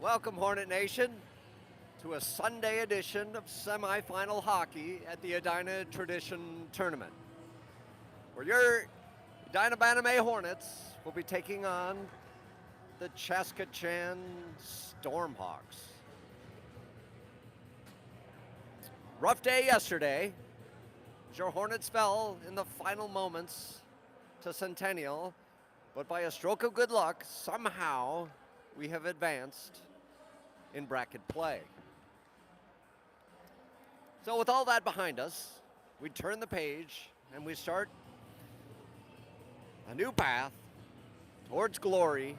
Welcome, Hornet Nation, to a Sunday edition of semifinal hockey at the Edina Tradition Tournament, where your Edina Bantam Hornets will be taking on the Chaska Stormhawks. Rough day yesterday, as your Hornets fell in the final moments to Centennial, but by a stroke of good luck, somehow we have advanced in bracket play. So with all that behind us, we turn the page and we start a new path towards glory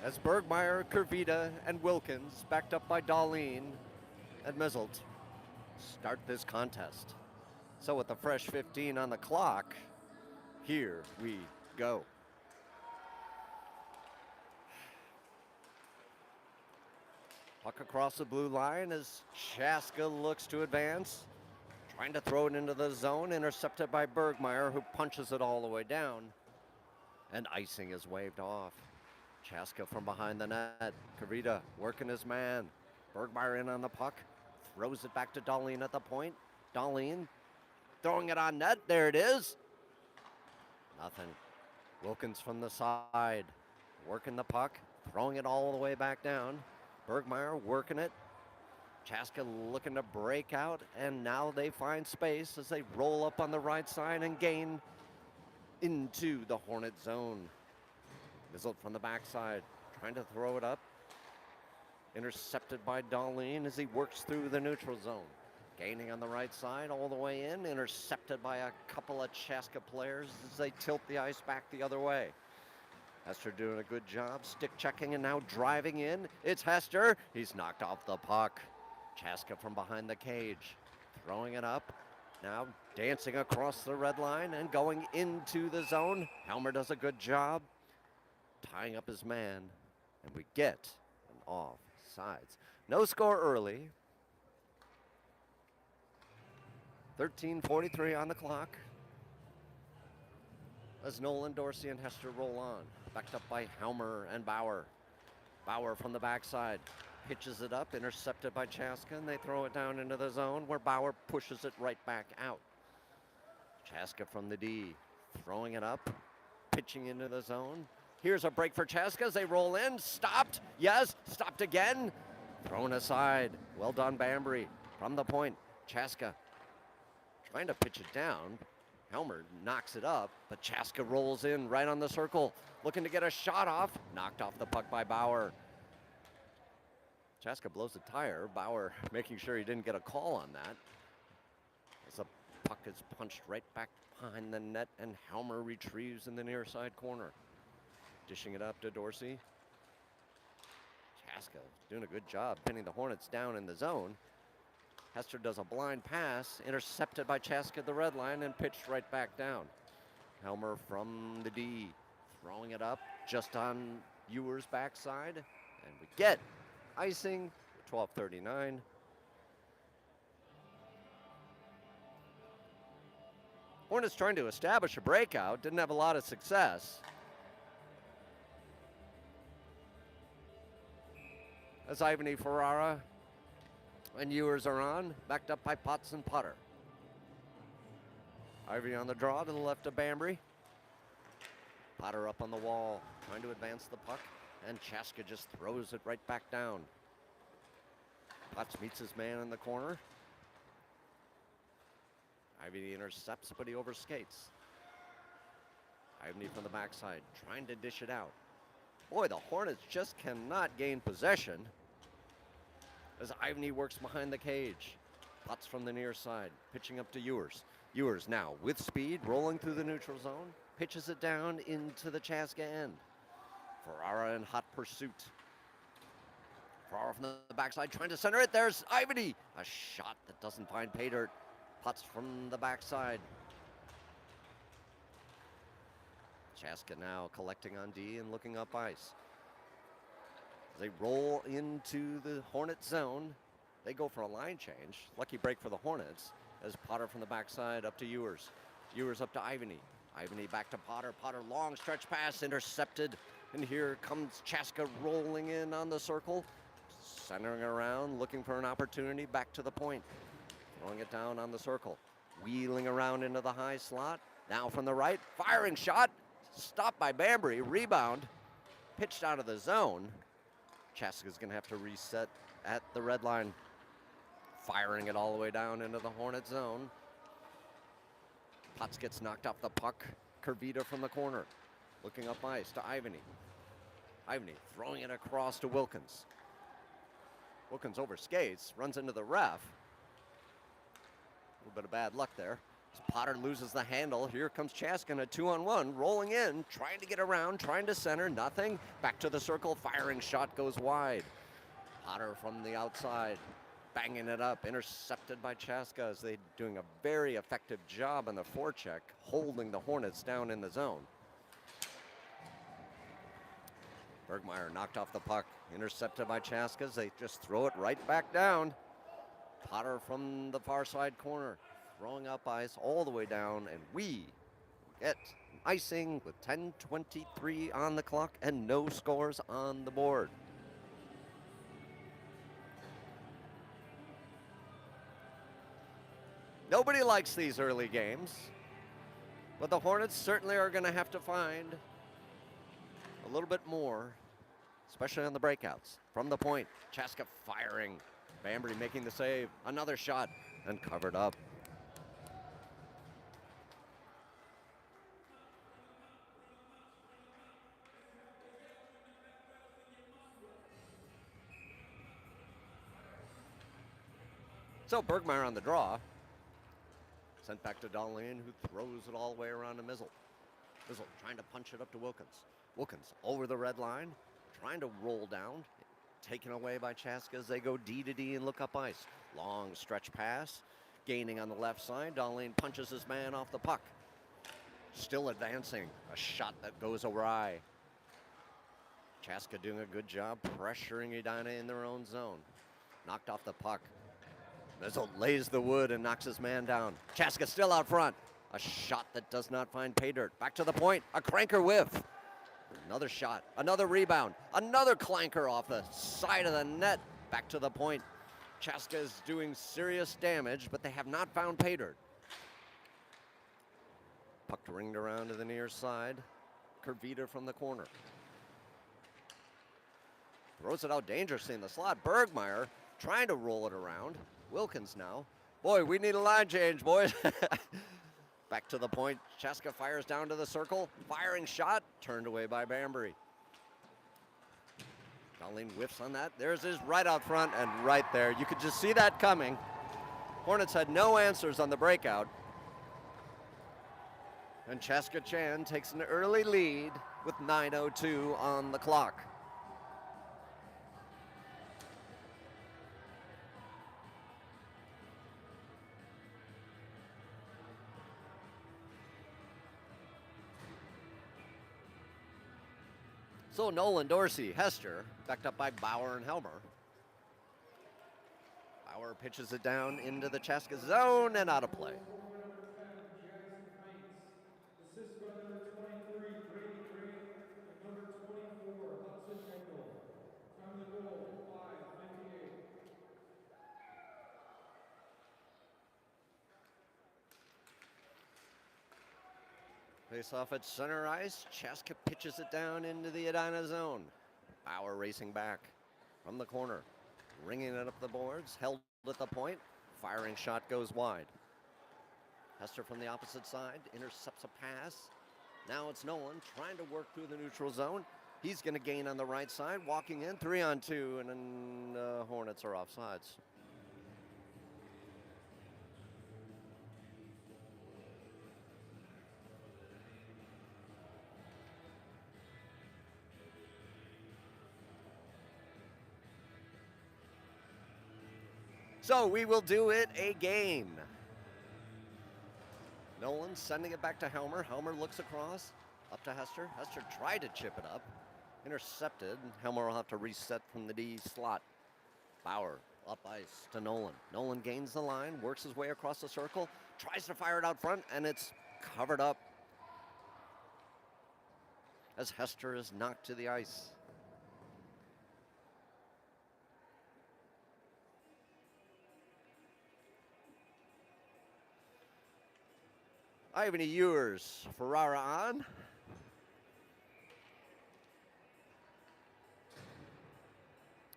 as Bergmeyer, Kurvita, and Wilkins, backed up by Darlene and Mizzelt, start this contest. So with the fresh 15 on the clock, here we go. Puck across the blue line as Chaska looks to advance, trying to throw it into the zone, intercepted by Bergmeyer, who punches it all the way down, and icing is waved off. Chaska from behind the net, Kurvita working his man. Bergmeyer in on the puck, throws it back to Darlene at the point. Darlene throwing it on net, there it is. Nothing. Wilkins from the side, working the puck, throwing it all the way back down. Bergmeyer working it. Chaska looking to break out, and now they find space as they roll up on the right side and gain into the Hornet zone. Mizzelt from the backside, trying to throw it up. Intercepted by Darlene as he works through the neutral zone. Gaining on the right side all the way in, intercepted by a couple of Chaska players as they tilt the ice back the other way. Hester doing a good job, stick checking and now driving in. It's Hester. He's knocked off the puck. Chaska from behind the cage, throwing it up. Now dancing across the red line and going into the zone. Helmer does a good job tying up his man, and we get an offsides. No score early. 13:43 on the clock as Nolan, Dorsey, and Hester roll on. Backed up by Helmer and Bauer. Bauer from the backside pitches it up, intercepted by Chaska, and they throw it down into the zone where Bauer pushes it right back out. Chaska from the D, throwing it up, pitching into the zone. Here's a break for Chaska as they roll in. Stopped, yes, stopped again. Thrown aside. Well done, Bambry. From the point, Chaska trying to pitch it down. Helmer knocks it up, but Chaska rolls in right on the circle, looking to get a shot off. Knocked off the puck by Bauer. Chaska blows a tire. Bauer making sure he didn't get a call on that. As the puck is punched right back behind the net, and Helmer retrieves in the near side corner. Dishing it up to Dorsey. Chaska doing a good job pinning the Hornets down in the zone. Hester does a blind pass, intercepted by Chaska at the red line and pitched right back down. Helmer from the D, throwing it up just on Ewer's backside, and we get icing, 12:39. Hornets trying to establish a breakout, didn't have a lot of success. As Ivany Ferrara and Ewers are on, backed up by Potts and Potter. Ivy on the draw to the left of Bambry. Potter up on the wall, trying to advance the puck, and Chaska just throws it right back down. Potts meets his man in the corner. Ivy intercepts, but he overskates. Ivy from the backside, trying to dish it out. Boy, the Hornets just cannot gain possession as Ivany works behind the cage. Potts from the near side, pitching up to Ewers. Ewers now with speed, rolling through the neutral zone, pitches it down into the Chaska end. Ferrara in hot pursuit. Ferrara from the backside, trying to center it. There's Ivany. A shot that doesn't find pay dirt. Potts from the backside. Chaska now collecting on D and looking up ice. As they roll into the Hornet zone, they go for a line change. Lucky break for the Hornets as Potter from the backside up to Ewers. Ewers up to Ivany. Ivany back to Potter. Potter long stretch pass intercepted And here comes Chaska rolling in on the circle, centering around, looking for an opportunity, back to the point. Throwing it down on the circle, wheeling around into the high slot. Now from the right, firing shot, stopped by Banbury, rebound, pitched out of the zone. Chaska's gonna have to reset at the red line. Firing it all the way down into the Hornet zone. Potts gets knocked off the puck. Kervita from the corner, looking up ice to Ivany. Ivany throwing it across to Wilkins. Wilkins over skates, runs into the ref. A little bit of bad luck there. As Potter loses the handle, here comes Chaska in a 2-on-1, rolling in, trying to get around, trying to center, nothing. Back to the circle, firing shot goes wide. Potter from the outside, banging it up, intercepted by Chaska as they're doing a very effective job on the forecheck, holding the Hornets down in the zone. Bergmeyer knocked off the puck, intercepted by Chaska as they just throw it right back down. Potter from the far side corner, throwing up ice all the way down, and we get icing with 10:23 on the clock and no scores on the board. Nobody likes these early games, but the Hornets certainly are going to have to find a little bit more, especially on the breakouts. From the point, Chaska firing. Banbury making the save. Another shot and covered up. So Bergmeyer on the draw. Sent back to Darlene, who throws it all the way around to Mizzle. Mizzle trying to punch it up to Wilkins. Wilkins over the red line, trying to roll down. Taken away by Chaska as they go D to D and look up ice. Long stretch pass, gaining on the left side. Darlene punches his man off the puck. Still advancing, a shot that goes awry. Chaska doing a good job pressuring Edina in their own zone. Knocked off the puck. Mizzle lays the wood and knocks his man down. Chaska still out front. A shot that does not find pay dirt. Back to the point, a cranker whiff. Another shot, another rebound, another clanker off the side of the net. Back to the point. Chaska is doing serious damage, but they have not found pay dirt. Puck ringed around to the near side. Kervita from the corner. Throws it out dangerously in the slot. Bergmeyer trying to roll it around. Wilkins now. Boy, we need a line change, boys. Back to the point. Chaska fires down to the circle. Firing shot. Turned away by Banbury. Darlene whiffs on that. There's his right out front and right there. You could just see that coming. Hornets had no answers on the breakout. And Chaska Chan takes an early lead with 9:02 on the clock. So Nolan, Dorsey, Hester, backed up by Bauer and Helmer. Bauer pitches it down into the Chaska zone and out of play. Face off at center ice. Chaska pitches it down into the Edina zone. Bauer racing back from the corner, ringing it up the boards, held at the point. Firing shot goes wide. Hester from the opposite side intercepts a pass. Now it's Nolan trying to work through the neutral zone. He's going to gain on the right side, walking in 3-on-2, and then Hornets are offsides. So we will do it again. Nolan sending it back to Helmer. Helmer looks across, up to Hester. Hester tried to chip it up, intercepted. Helmer will have to reset from the D slot. Bauer up ice to Nolan. Nolan gains the line, works his way across the circle, tries to fire it out front, and it's covered up. as Hester is knocked to the ice. Ivany Ewers, Ferrara on.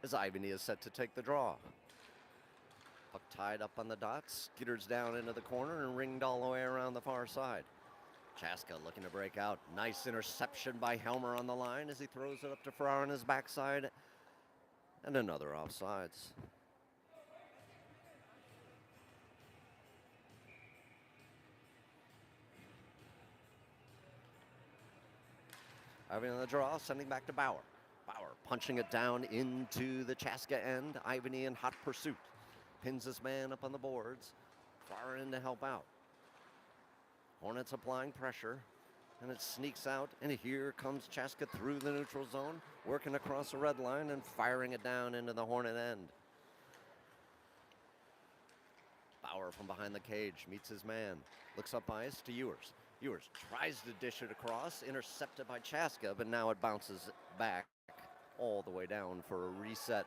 As Ivany is set to take the draw. Puck tied up on the dots, skitters down into the corner and ringed all the way around the far side. Chaska looking to break out. Nice interception by Helmer on the line as he throws it up to Ferrara on his backside. And another offsides. Ivany on the draw, sending back to Bauer. Bauer punching it down into the Chaska end. Ivany in hot pursuit. Pins his man up on the boards. Far in to help out. Hornets applying pressure. And it sneaks out. And here comes Chaska through the neutral zone. Working across the red line and firing it down into the Hornet end. Bauer from behind the cage meets his man. Looks up ice to Ewers. Ewers tries to dish it across. Intercepted by Chaska. But now it bounces back all the way down for a reset.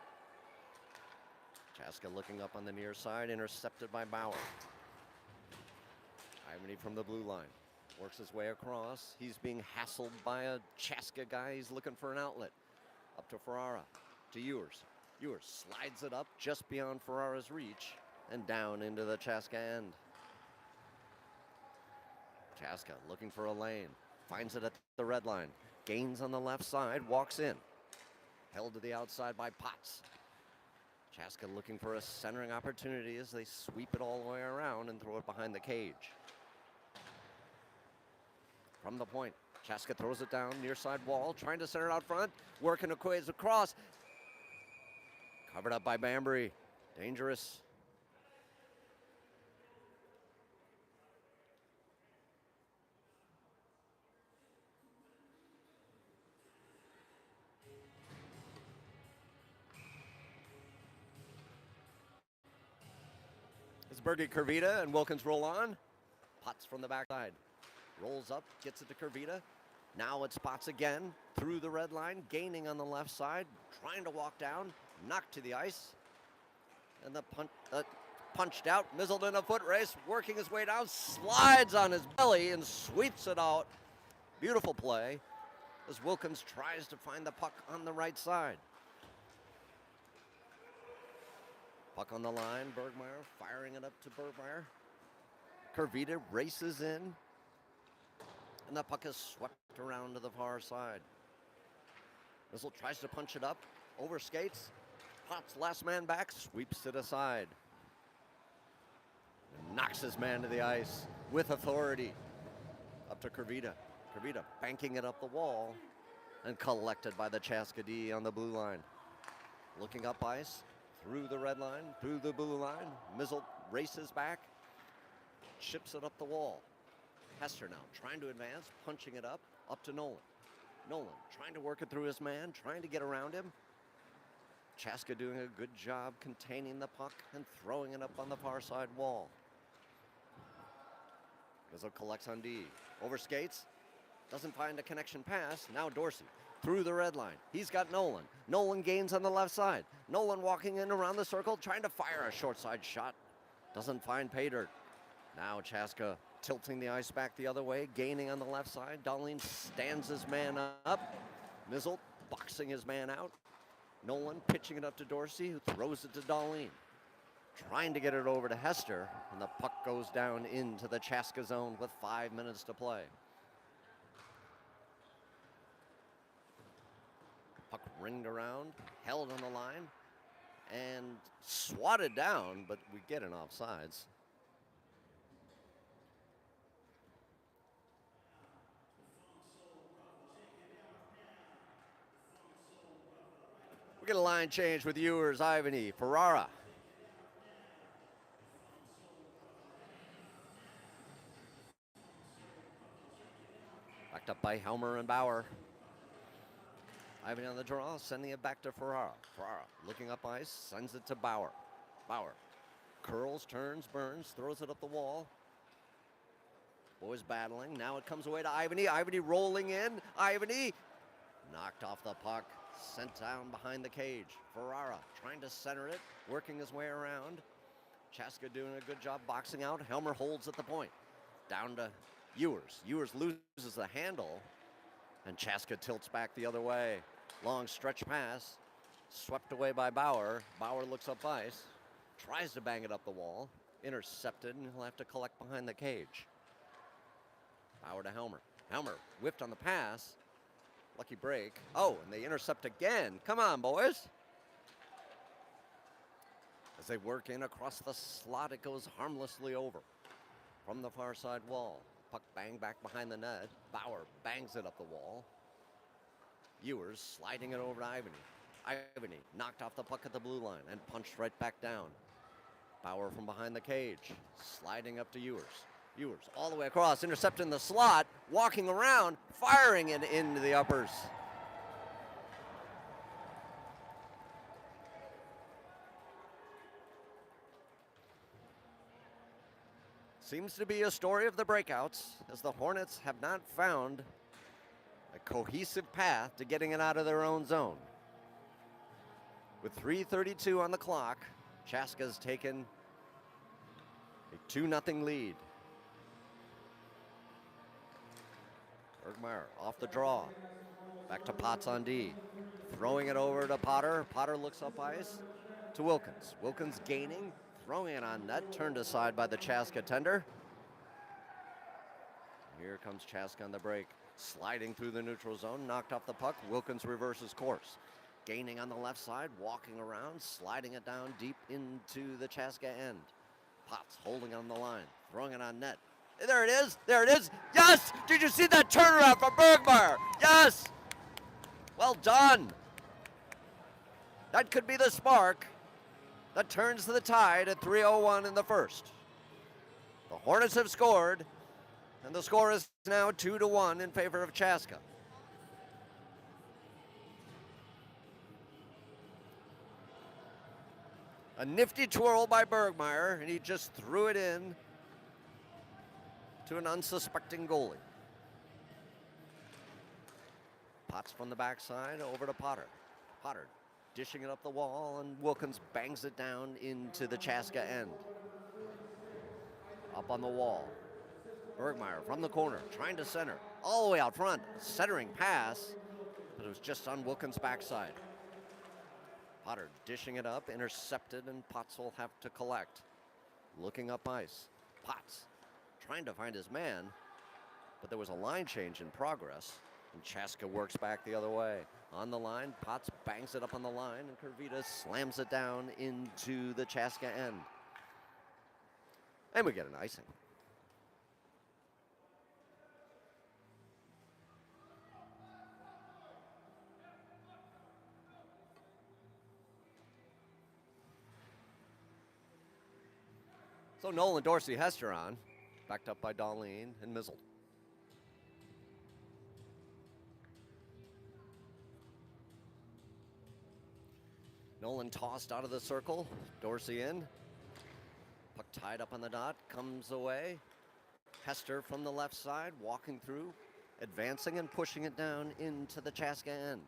Chaska looking up on the near side, intercepted by Bauer. Ivany from the blue line, works his way across. He's being hassled by a Chaska guy. He's looking for an outlet. Up to Ferrara, to Ewers. Ewers slides it up just beyond Ferrara's reach and down into the Chaska end. Chaska looking for a lane, finds it at the red line. Gains on the left side, walks in. Held to the outside by Potts. Chaska looking for a centering opportunity as they sweep it all the way around and throw it behind the cage. From the point, Chaska throws it down near side wall, trying to center it out front, working a quiz across. Covered up by Bambury. Dangerous. As Berge Kurvita and Wilkins roll on. Potts from the backside. Rolls up, gets it to Kurvita. Now it's Potts again, through the red line, gaining on the left side, trying to walk down, knocked to the ice. And the punched out, mizzled in a foot race, working his way down, slides on his belly and sweeps it out. Beautiful play as Wilkins tries to find the puck on the right side. Puck on the line, Bergmeyer firing it up to Bergmeyer. Kurvita races in, and the puck is swept around to the far side. Mizzle tries to punch it up, over skates. Potts last man back, sweeps it aside. And knocks his man to the ice with authority. Up to Kurvita. Kurvita banking it up the wall and collected by the Chaska D on the blue line. Looking up ice. Through the red line, through the blue line. Mizzle races back, chips it up the wall. Hester now trying to advance, punching it up to Nolan. Nolan trying to work it through his man, trying to get around him. Chaska doing a good job containing the puck and throwing it up on the far side wall. Mizzle collects on D. Over skates, doesn't find a connection pass. Now Dorsey. Through the red line. He's got Nolan. Nolan gains on the left side. Nolan walking in around the circle, trying to fire a short side shot. Doesn't find pay dirt. Now Chaska tilting the ice back the other way, gaining on the left side. Dahlin stands his man up. Mizzle boxing his man out. Nolan pitching it up to Dorsey, who throws it to Dahlin. Trying to get it over to Hester, and the puck goes down into the Chaska zone with 5 minutes to play. Puck ringed around, held on the line, and swatted down, but we get an offsides. We get a line change with Ewers, Ivany, Ferrara. Backed up by Helmer and Bauer. Ivany on the draw, sending it back to Ferrara. Ferrara looking up ice, sends it to Bauer. Bauer curls, turns, burns, throws it up the wall. Boys battling. Now it comes away to Ivany. Ivany rolling in. Ivany knocked off the puck. Sent down behind the cage. Ferrara trying to center it. Working his way around. Chaska doing a good job boxing out. Helmer holds at the point. Down to Ewers. Ewers loses the handle. And Chaska tilts back the other way. Long stretch pass. Swept away by Bauer. Bauer looks up ice. Tries to bang it up the wall. Intercepted, and he'll have to collect behind the cage. Bauer to Helmer. Helmer whipped on the pass. Lucky break. Oh, and they intercept again. Come on, boys. As they work in across the slot, it goes harmlessly over. From the far side wall. Puck bang back behind the net. Bauer bangs it up the wall. Ewers sliding it over to Ivany. Ivany knocked off the puck at the blue line and punched right back down. Bauer from behind the cage, sliding up to Ewers. Ewers all the way across, intercepting the slot, walking around, firing it into the uppers. Seems to be a story of the breakouts, as the Hornets have not found a cohesive path to getting it out of their own zone. With 3:32 on the clock, Chaska's taken a 2-0 lead. Bergmeyer off the draw. Back to Potts on D. Throwing it over to Potter. Potter looks up ice to Wilkins. Wilkins gaining, throwing it on net, turned aside by the Chaska tender. Here comes Chaska on the break. Sliding through the neutral zone, knocked off the puck. Wilkins reverses course. Gaining on the left side, walking around, sliding it down deep into the Chaska end. Potts holding on the line, throwing it on net. There it is, there it is. Yes! Did you see that turnaround from Bergmeyer? Yes! Well done. That could be the spark that turns the tide at 3:01 in the first. The Hornets have scored, and the score is now 2-1 in favor of Chaska. A nifty twirl by Bergmeyer, and he just threw it in to an unsuspecting goalie. Potts from the backside over to Potter. Potter dishing it up the wall, and Wilkins bangs it down into the Chaska end. Up on the wall. Bergmeyer from the corner, trying to center. All the way out front, centering pass, but it was just on Wilkins' backside. Potter dishing it up, intercepted, and Potts will have to collect. Looking up ice. Potts trying to find his man, but there was a line change in progress, and Chaska works back the other way. On the line, Potts bangs it up on the line, and Kurvita slams it down into the Chaska end. And we get an icing. So Nolan, Dorsey, Hester on, backed up by Darlene and Mizzle. Nolan tossed out of the circle, Dorsey in. Puck tied up on the dot, comes away. Hester from the left side, walking through, advancing and pushing it down into the Chaska end.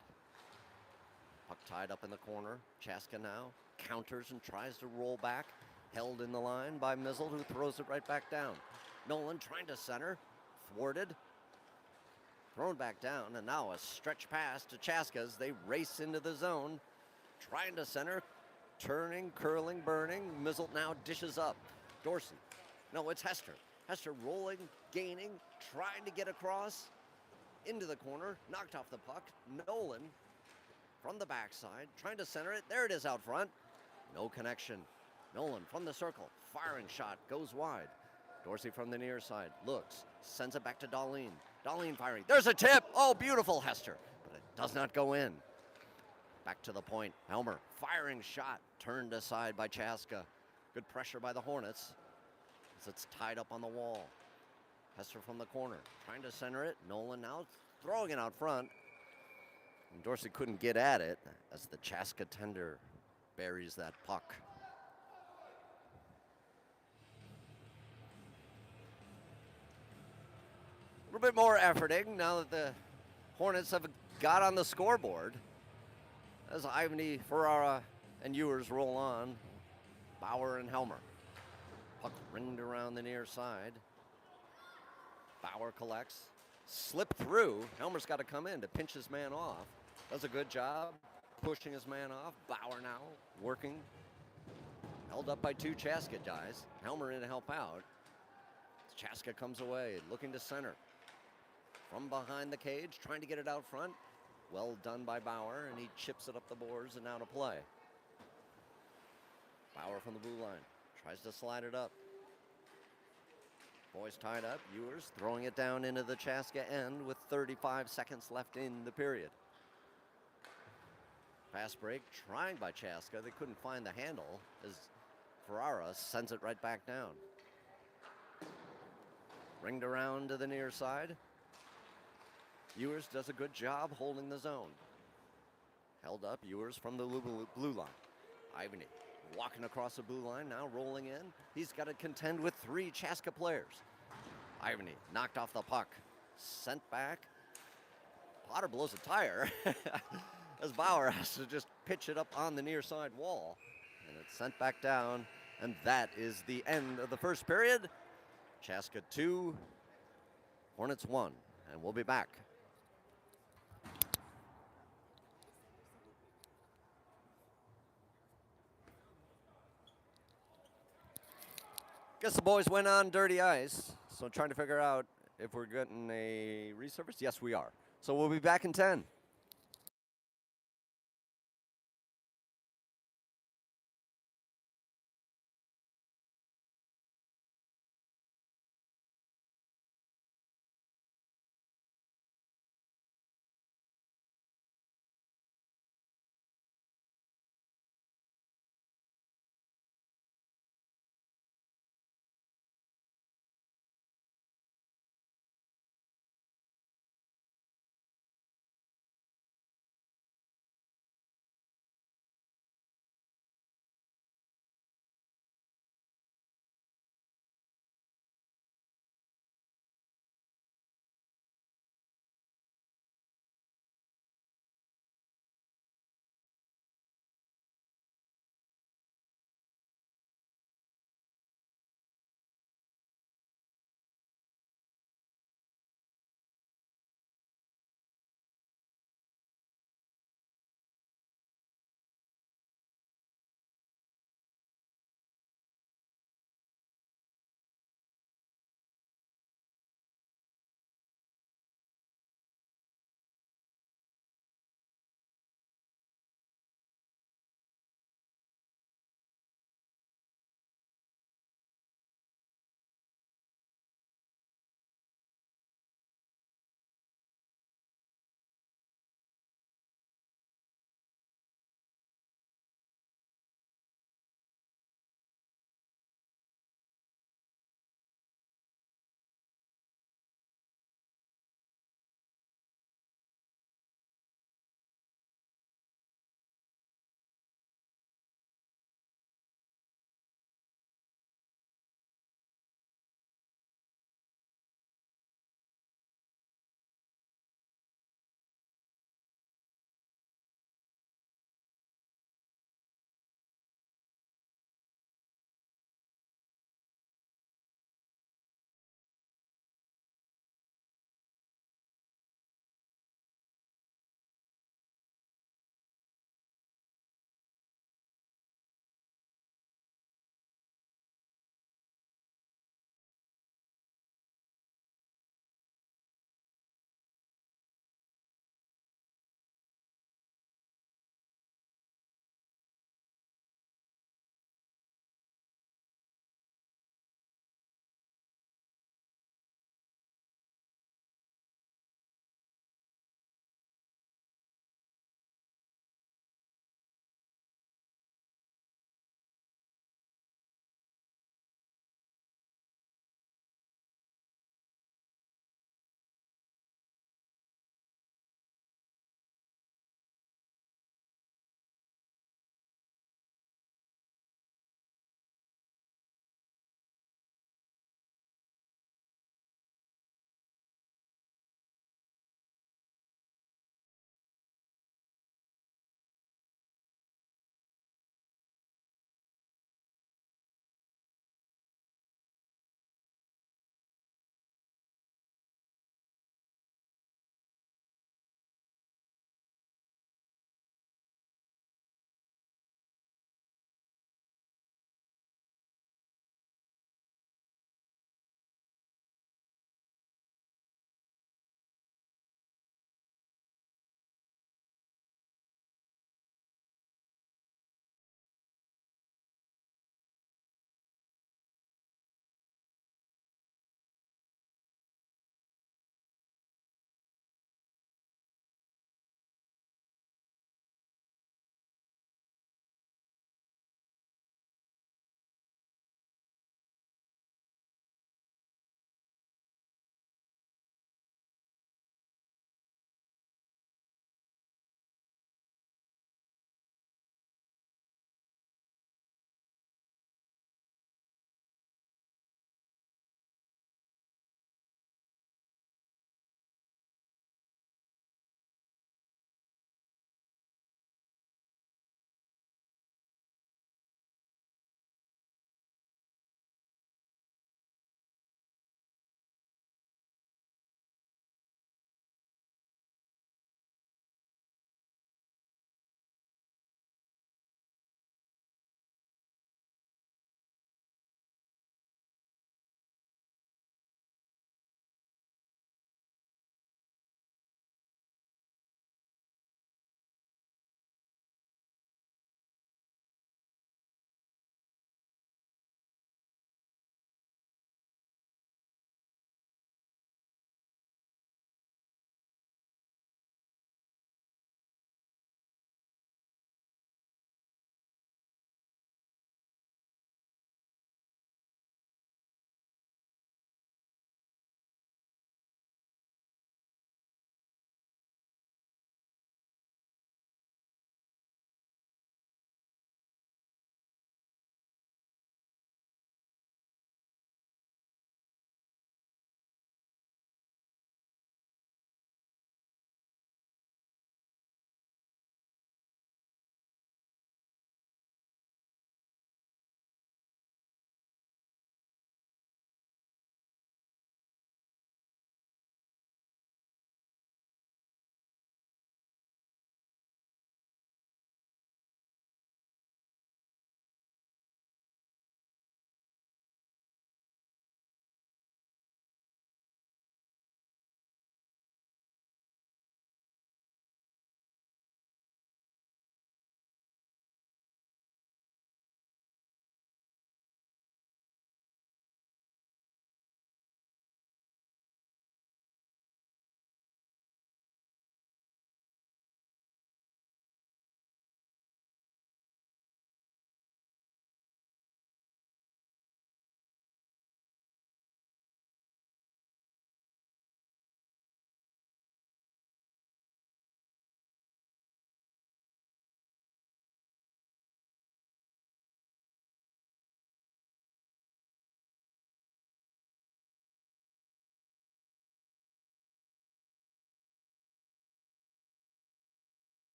Puck tied up in the corner, Chaska now counters and tries to roll back. Held in the line by Mizzle, who throws it right back down. Nolan trying to center, thwarted, thrown back down, and now a stretch pass to Chaska as they race into the zone. Trying to center, turning, curling, burning. Mizzle now dishes up. Dorsey, no, it's Hester. Hester rolling, gaining, trying to get across into the corner, knocked off the puck. Nolan from the backside, trying to center it. There it is out front. No connection. Nolan from the circle, firing shot, goes wide. Dorsey from the near side, looks, sends it back to Darlene. Darlene firing, there's a tip! Oh, beautiful Hester, but it does not go in. Back to the point, Helmer, firing shot, turned aside by Chaska. Good pressure by the Hornets, as it's tied up on the wall. Hester from the corner, trying to center it. Nolan now throwing it out front. And Dorsey couldn't get at it, as the Chaska tender buries that puck. little bit more efforting now that the Hornets have got on the scoreboard. As Ivany, Ferrara, and Ewers roll on, Bauer and Helmer. Puck ringed around the near side. Bauer collects, slip through. Helmer's got to come in to pinch his man off. Does a good job pushing his man off. Bauer now working. Held up by two Chaska guys. Helmer in to help out. Chaska comes away, looking to center. From behind the cage, trying to get it out front. Well done by Bauer, and he chips it up the boards and out of play. Bauer from the blue line. Tries to slide it up. Boys tied up. Ewers throwing it down into the Chaska end with 35 seconds left in the period. Fast break, trying by Chaska. They couldn't find the handle as Ferrara sends it right back down. Ringed around to the near side. Ewers does a good job holding the zone. Held up, Ewers from the blue line. Ivany walking across the blue line, now rolling in. He's got to contend with three Chaska players. Ivany knocked off the puck, sent back. Potter blows a tire as Bauer has to just pitch it up on the near side wall. And it's sent back down, and that is the end of the first period. Chaska 2, Hornets 1, and we'll be back. Guess the boys went on dirty ice, so trying to figure out if we're getting a resurface. Yes, we are. So we'll be back in 10.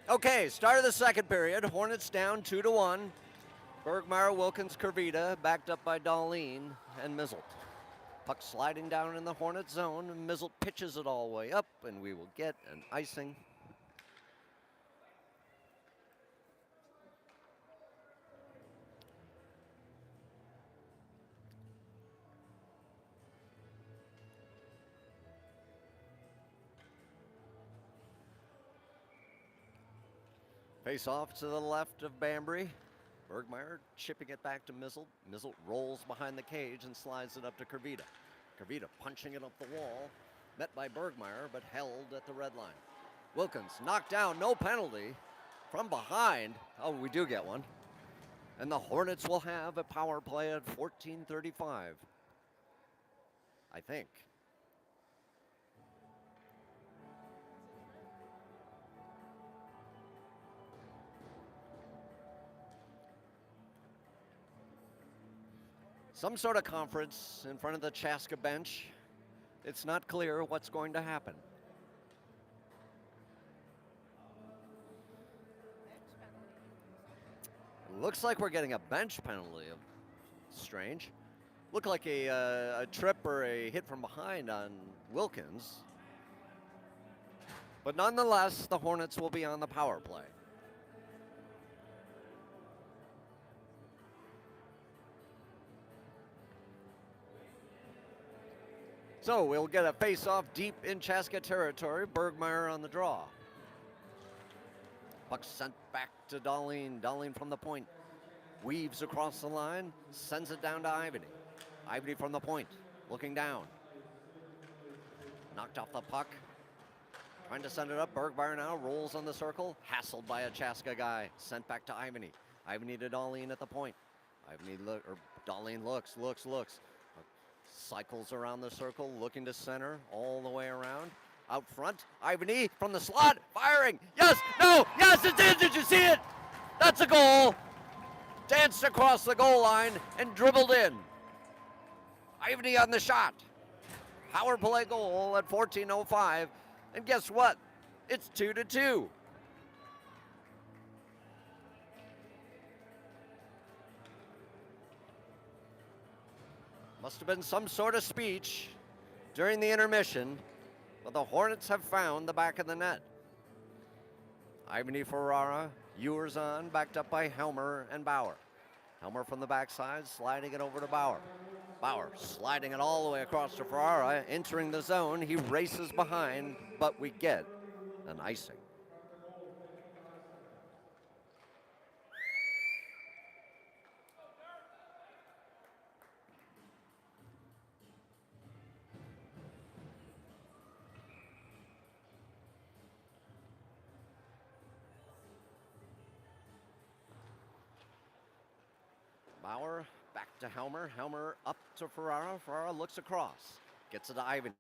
Okay, start of the second period. Hornets down 2-1. Bergmeyer, Wilkins, Kurvita, backed up by Darlene and Mizzle. Puck sliding down in the Hornet zone, and Mizzle pitches it all the way up, and we will get an icing. Face off to the left of Bambry. Bergmeyer chipping it back to Mizzle. Mizzle rolls behind the cage and slides it up to Kurvita. Kurvita punching it up the wall, met by Bergmeyer, but held at the red line. Wilkins knocked down, no penalty. From behind, oh, we do get one. And the Hornets will have a power play at 14:35, I think. Some sort of conference in front of the Chaska bench. It's not clear what's going to happen. Looks like we're getting a bench penalty. Strange. Looked like a trip or a hit from behind on Wilkins. But nonetheless, the Hornets will be on the power play. So we'll get a face-off deep in Chaska territory. Bergmeyer on the draw. Puck sent back to Darlene. Darlene from the point. Weaves across the line. Sends it down to Ivany. Ivany from the point. Looking down. Knocked off the puck. Trying to send it up. Bergmeyer now rolls on the circle. Hassled by a Chaska guy. Sent back to Ivany. Ivany to Darlene at the point. Darlene looks. Cycles around the circle, looking to center, all the way around. Out front, Ivany from the slot, firing. Yes, no, yes, it's in. Did you see it? That's a goal. Danced across the goal line and dribbled in. Ivany on the shot. Power play goal at 14:05. And guess what? It's 2-2. Must have been some sort of speech during the intermission, but the Hornets have found the back of the net. Ivany Ferrara, Ewers on, backed up by Helmer and Bauer. Helmer from the backside, sliding it over to Bauer. Bauer sliding it all the way across to Ferrara, entering the zone. He races behind, but we get an icing. Bauer back to Helmer. Helmer up to Ferrara. Ferrara looks across. Gets it to Ivany.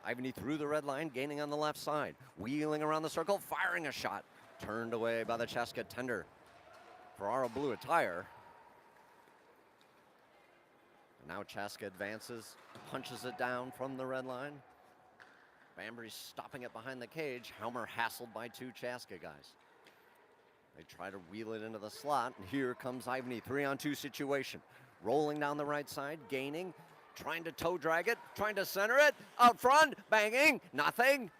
Ivany through the red line, gaining on the left side. Wheeling around the circle, firing a shot. Turned away by the Chaska tender. Ferrara blew a tire. Now Chaska advances, punches it down from the red line. Bambry's stopping it behind the cage. Helmer hassled by two Chaska guys. They try to wheel it into the slot, and here comes Ivany, 3-on-2 situation. Rolling down the right side, gaining, trying to toe drag it, trying to center it, out front, banging, nothing.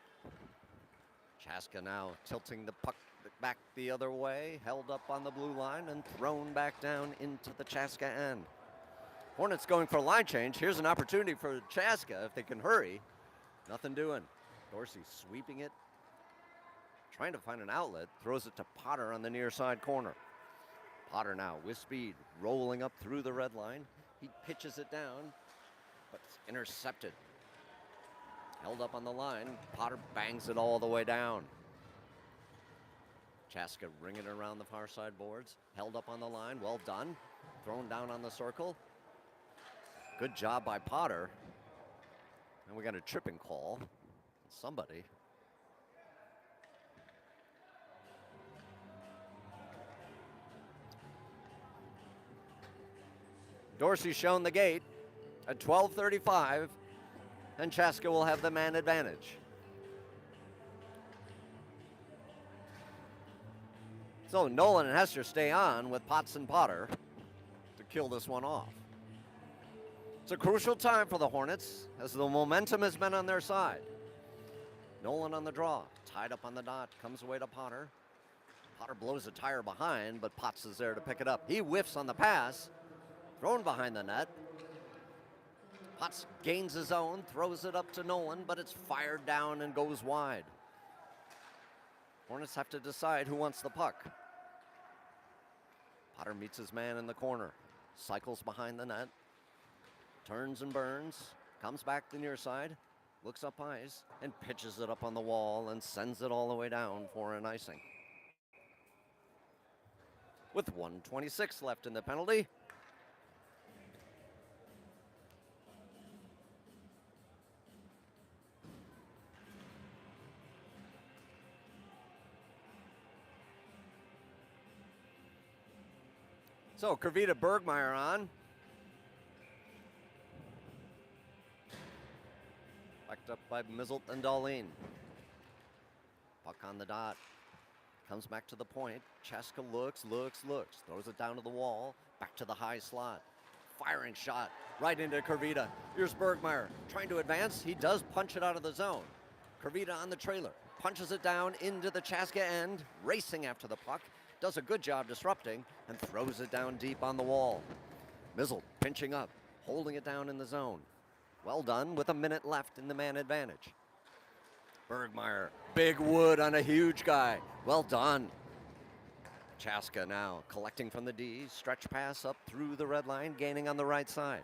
Chaska now tilting the puck back the other way, held up on the blue line and thrown back down into the Chaska end. Hornets going for a line change. Here's an opportunity for Chaska if they can hurry. Nothing doing. Dorsey sweeping it, trying to find an outlet, throws it to Potter on the near side corner. Potter now with speed, rolling up through the red line. He pitches it down, but it's intercepted. Held up on the line. Potter bangs it all the way down. Chaska ringing it around the far side boards. Held up on the line, well done. Thrown down on the circle. Good job by Potter. And we got a tripping call. Somebody. Dorsey shown the gate at 12:35, and Chaska will have the man advantage. So Nolan and Hester stay on with Potts and Potter to kill this one off. It's a crucial time for the Hornets as the momentum has been on their side. Nolan on the draw, tied up on the dot, comes away to Potter. Potter blows a tire behind, but Potts is there to pick it up. He whiffs on the pass, thrown behind the net. Potts gains his own, throws it up to Nolan, but it's fired down and goes wide. Hornets have to decide who wants the puck. Potter meets his man in the corner, cycles behind the net, turns and burns, comes back the near side, looks up ice, and pitches it up on the wall and sends it all the way down for an icing. With 1:26 left in the penalty, so Kravita Bergmeyer on. Backed up by Mizzelt and Darlene. Puck on the dot. Comes back to the point. Chaska looks. Throws it down to the wall. Back to the high slot. Firing shot right into Kravita. Here's Bergmeyer trying to advance. He does punch it out of the zone. Kravita on the trailer. Punches it down into the Chaska end. Racing after the puck. Does a good job disrupting and throws it down deep on the wall. Mizzelt pinching up. Holding it down in the zone. Well done with a minute left in the man advantage. Bergmeyer, big wood on a huge guy. Well done. Chaska now collecting from the D. Stretch pass up through the red line, gaining on the right side.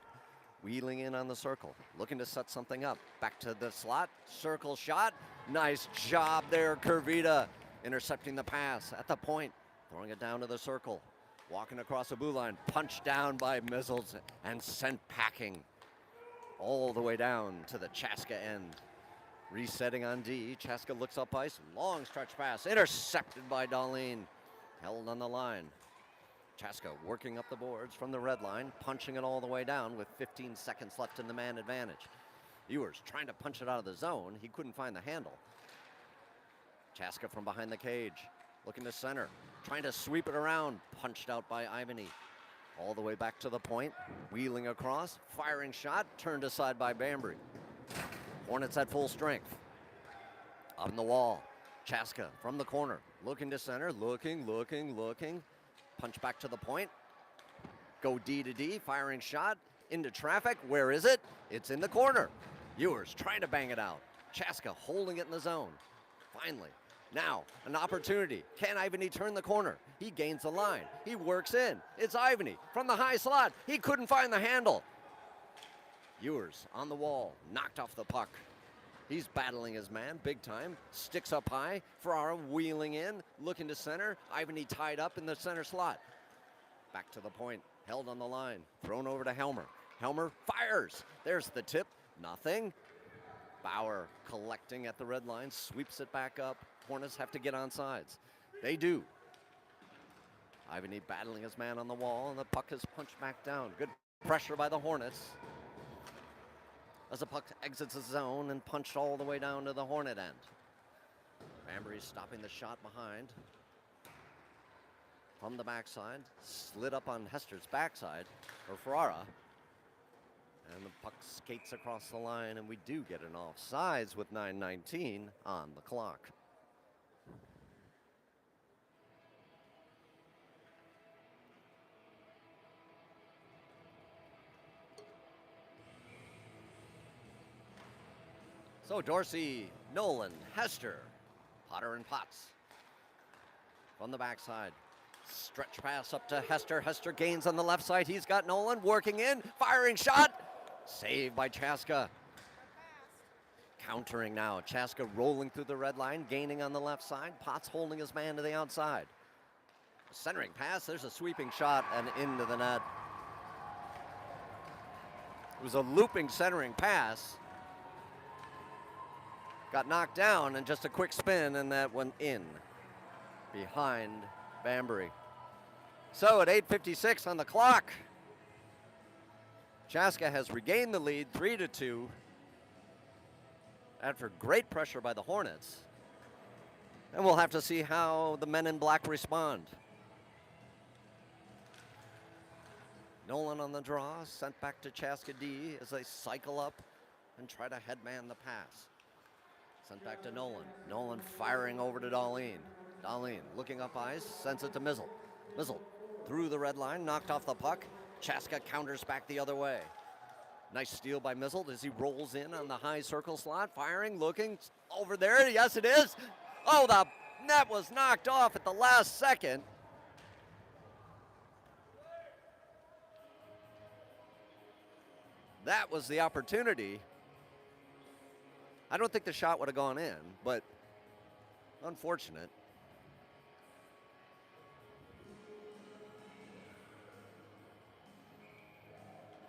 Wheeling in on the circle, looking to set something up. Back to the slot, circle shot. Nice job there, Kravita. Intercepting the pass at the point, throwing it down to the circle. Walking across the blue line, punched down by Mizzels and sent packing all the way down to the Chaska end. Resetting on D, Chaska looks up ice, long stretch pass, intercepted by Darlene, held on the line. Chaska working up the boards from the red line, punching it all the way down with 15 seconds left in the man advantage. Ewers trying to punch it out of the zone, he couldn't find the handle. Chaska from behind the cage, looking to center, trying to sweep it around, punched out by Ivany. All the way back to the point, wheeling across, firing shot, turned aside by Bambry. Hornets at full strength. On the wall, Chaska from the corner, looking to center, looking. Punch back to the point. Go D to D, firing shot, into traffic. Where is it? It's in the corner. Ewers trying to bang it out. Chaska holding it in the zone. Finally, now an opportunity. Can Ivany turn the corner? He gains the line. He works in. It's Ivany from the high slot. He couldn't find the handle. Ewers on the wall, knocked off the puck. He's battling his man big time. Sticks up high. Ferrara wheeling in, looking to center. Ivany tied up in the center slot. Back to the point, held on the line. Thrown over to Helmer. Helmer fires. There's the tip. Nothing. Bauer collecting at the red line, sweeps it back up. Hornets have to get on sides. They do. Ivany battling his man on the wall, and the puck is punched back down. Good pressure by the Hornets as the puck exits the zone and punched all the way down to the Hornet end. Bambry's stopping the shot behind. From the backside, slid up on Hester's backside, or Ferrara. And the puck skates across the line, and we do get an offsides with 9:19 on the clock. So Dorsey, Nolan, Hester, Potter and Potts. From the backside, stretch pass up to Hester. Hester gains on the left side. He's got Nolan working in, firing shot. Saved by Chaska. Countering now. Chaska rolling through the red line, gaining on the left side. Potts holding his man to the outside. Centering pass. There's a sweeping shot and into the net. It was a looping centering pass. Got knocked down and just a quick spin, and that went in behind Bambry. So at 8:56 on the clock, Chaska has regained the lead 3-2 after great pressure by the Hornets. And we'll have to see how the men in black respond. Nolan on the draw, sent back to Chaska D as they cycle up and try to headman the pass. Sent back to Nolan. Nolan firing over to Darlene. Darlene looking up ice, sends it to Mizzle. Mizzle through the red line, knocked off the puck. Chaska counters back the other way. Nice steal by Mizzle as he rolls in on the high circle slot, firing, looking over there. Yes, it is. Oh, the net was knocked off at the last second. That was the opportunity. I don't think the shot would have gone in, but unfortunate.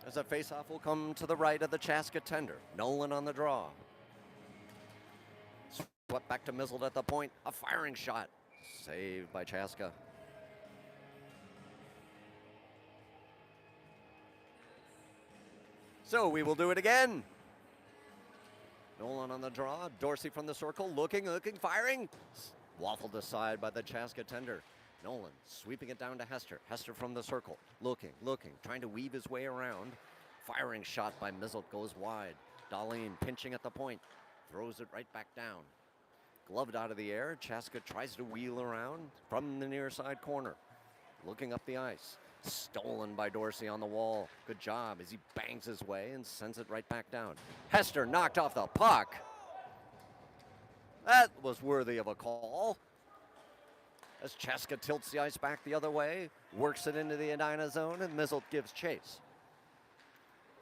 As a faceoff will come to the right of the Chaska tender. Nolan on the draw. Swept back to Mizzled at the point. A firing shot. Saved by Chaska. So we will do it again. Nolan on the draw. Dorsey from the circle. Looking, firing. Waffled aside by the Chaska tender. Nolan sweeping it down to Hester. Hester from the circle. Looking, trying to weave his way around. Firing shot by Mizzle goes wide. Darlene pinching at the point. Throws it right back down. Gloved out of the air. Chaska tries to wheel around from the near side corner. Looking up the ice. Stolen by Dorsey on the wall. Good job as he bangs his way and sends it right back down. Hester knocked off the puck. That was worthy of a call. As Chaska tilts the ice back the other way, works it into the Edina zone, and Mizzle gives chase.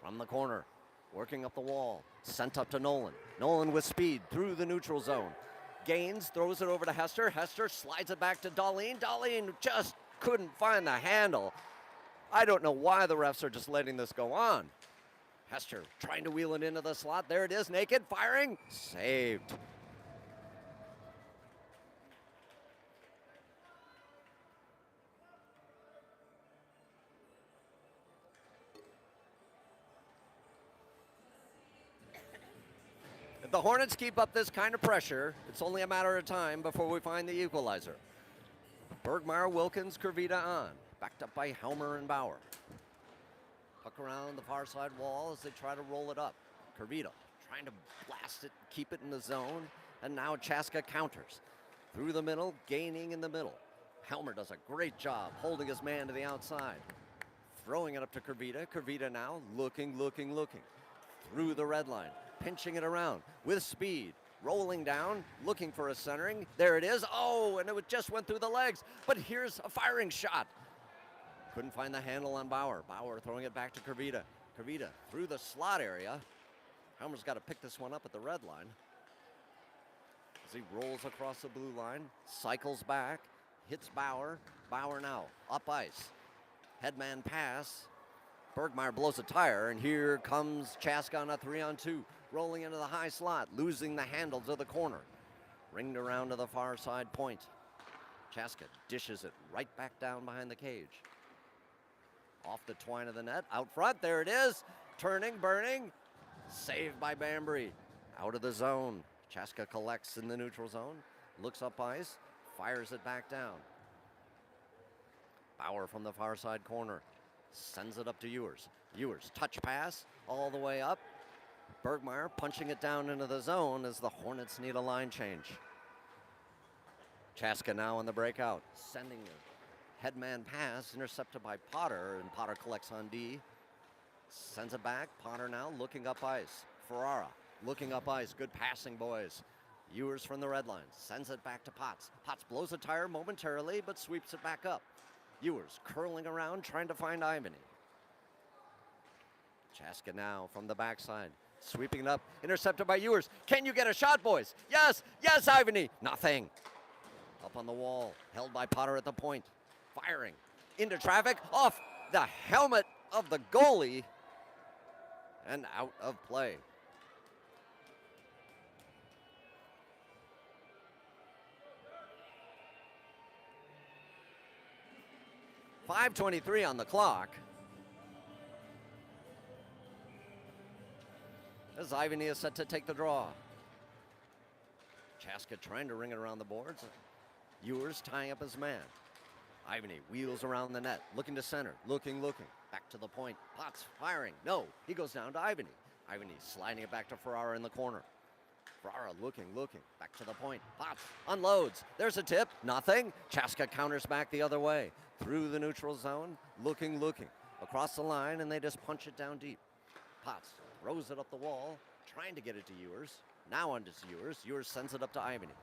From the corner, working up the wall, sent up to Nolan. Nolan with speed through the neutral zone. Gains, throws it over to Hester. Hester slides it back to Darlene. Darlene just couldn't find the handle. I don't know why the refs are just letting this go on. Hester trying to wheel it into the slot. There it is, naked, firing, saved. If the Hornets keep up this kind of pressure, it's only a matter of time before we find the equalizer. Bergmeyer, Wilkins, Kurvita on. Backed up by Helmer and Bauer. Puck around the far side wall as they try to roll it up. Kurvita trying to blast it, keep it in the zone. And now Chaska counters. Through the middle, gaining in the middle. Helmer does a great job holding his man to the outside. Throwing it up to Kurvita. Kurvita now looking. Through the red line. Pinching it around with speed. Rolling down, looking for a centering. There it is. Oh, and it just went through the legs. But here's a firing shot. Couldn't find the handle on Bauer. Bauer throwing it back to Kurvita. Kurvita through the slot area. Helmer's got to pick this one up at the red line. As he rolls across the blue line, cycles back, hits Bauer. Bauer now up ice. Headman pass. Bergmeyer blows a tire, and here comes Chaska on a 3-on-2. Rolling into the high slot, losing the handle to the corner. Ringed around to the far side point. Chaska dishes it right back down behind the cage. Off the twine of the net, out front, there it is. Turning, burning, saved by Bambury. Out of the zone. Chaska collects in the neutral zone, looks up ice, fires it back down. Bauer from the far side corner, sends it up to Ewers. Ewers, touch pass, all the way up. Bergmeyer punching it down into the zone as the Hornets need a line change. Chaska now on the breakout, sending a headman pass, intercepted by Potter, and Potter collects on D. Sends it back, Potter now looking up ice. Ferrara looking up ice, good passing, boys. Ewers from the red line, sends it back to Potts. Potts blows a tire momentarily, but sweeps it back up. Ewers curling around, trying to find Ivany. Chaska now from the backside, sweeping it up, intercepted by Ewers. Can you get a shot, boys? Yes, Ivany. Nothing. Up on the wall, held by Potter at the point. Firing into traffic, off the helmet of the goalie, and out of play. .5:23 on the clock. As Ivany is set to take the draw. Chaska trying to ring it around the boards. Ewers tying up his man. Ivany wheels around the net, looking to center, looking. Back to the point. Potts firing. No, he goes down to Ivany. Ivany sliding it back to Ferrara in the corner. Ferrara looking. Back to the point. Potts unloads. There's a tip. Nothing. Chaska counters back the other way. Through the neutral zone. Looking. Across the line, and they just punch it down deep. Potts throws it up the wall, trying to get it to Ewers. Now on to Ewers. Ewers sends it up to Ivany.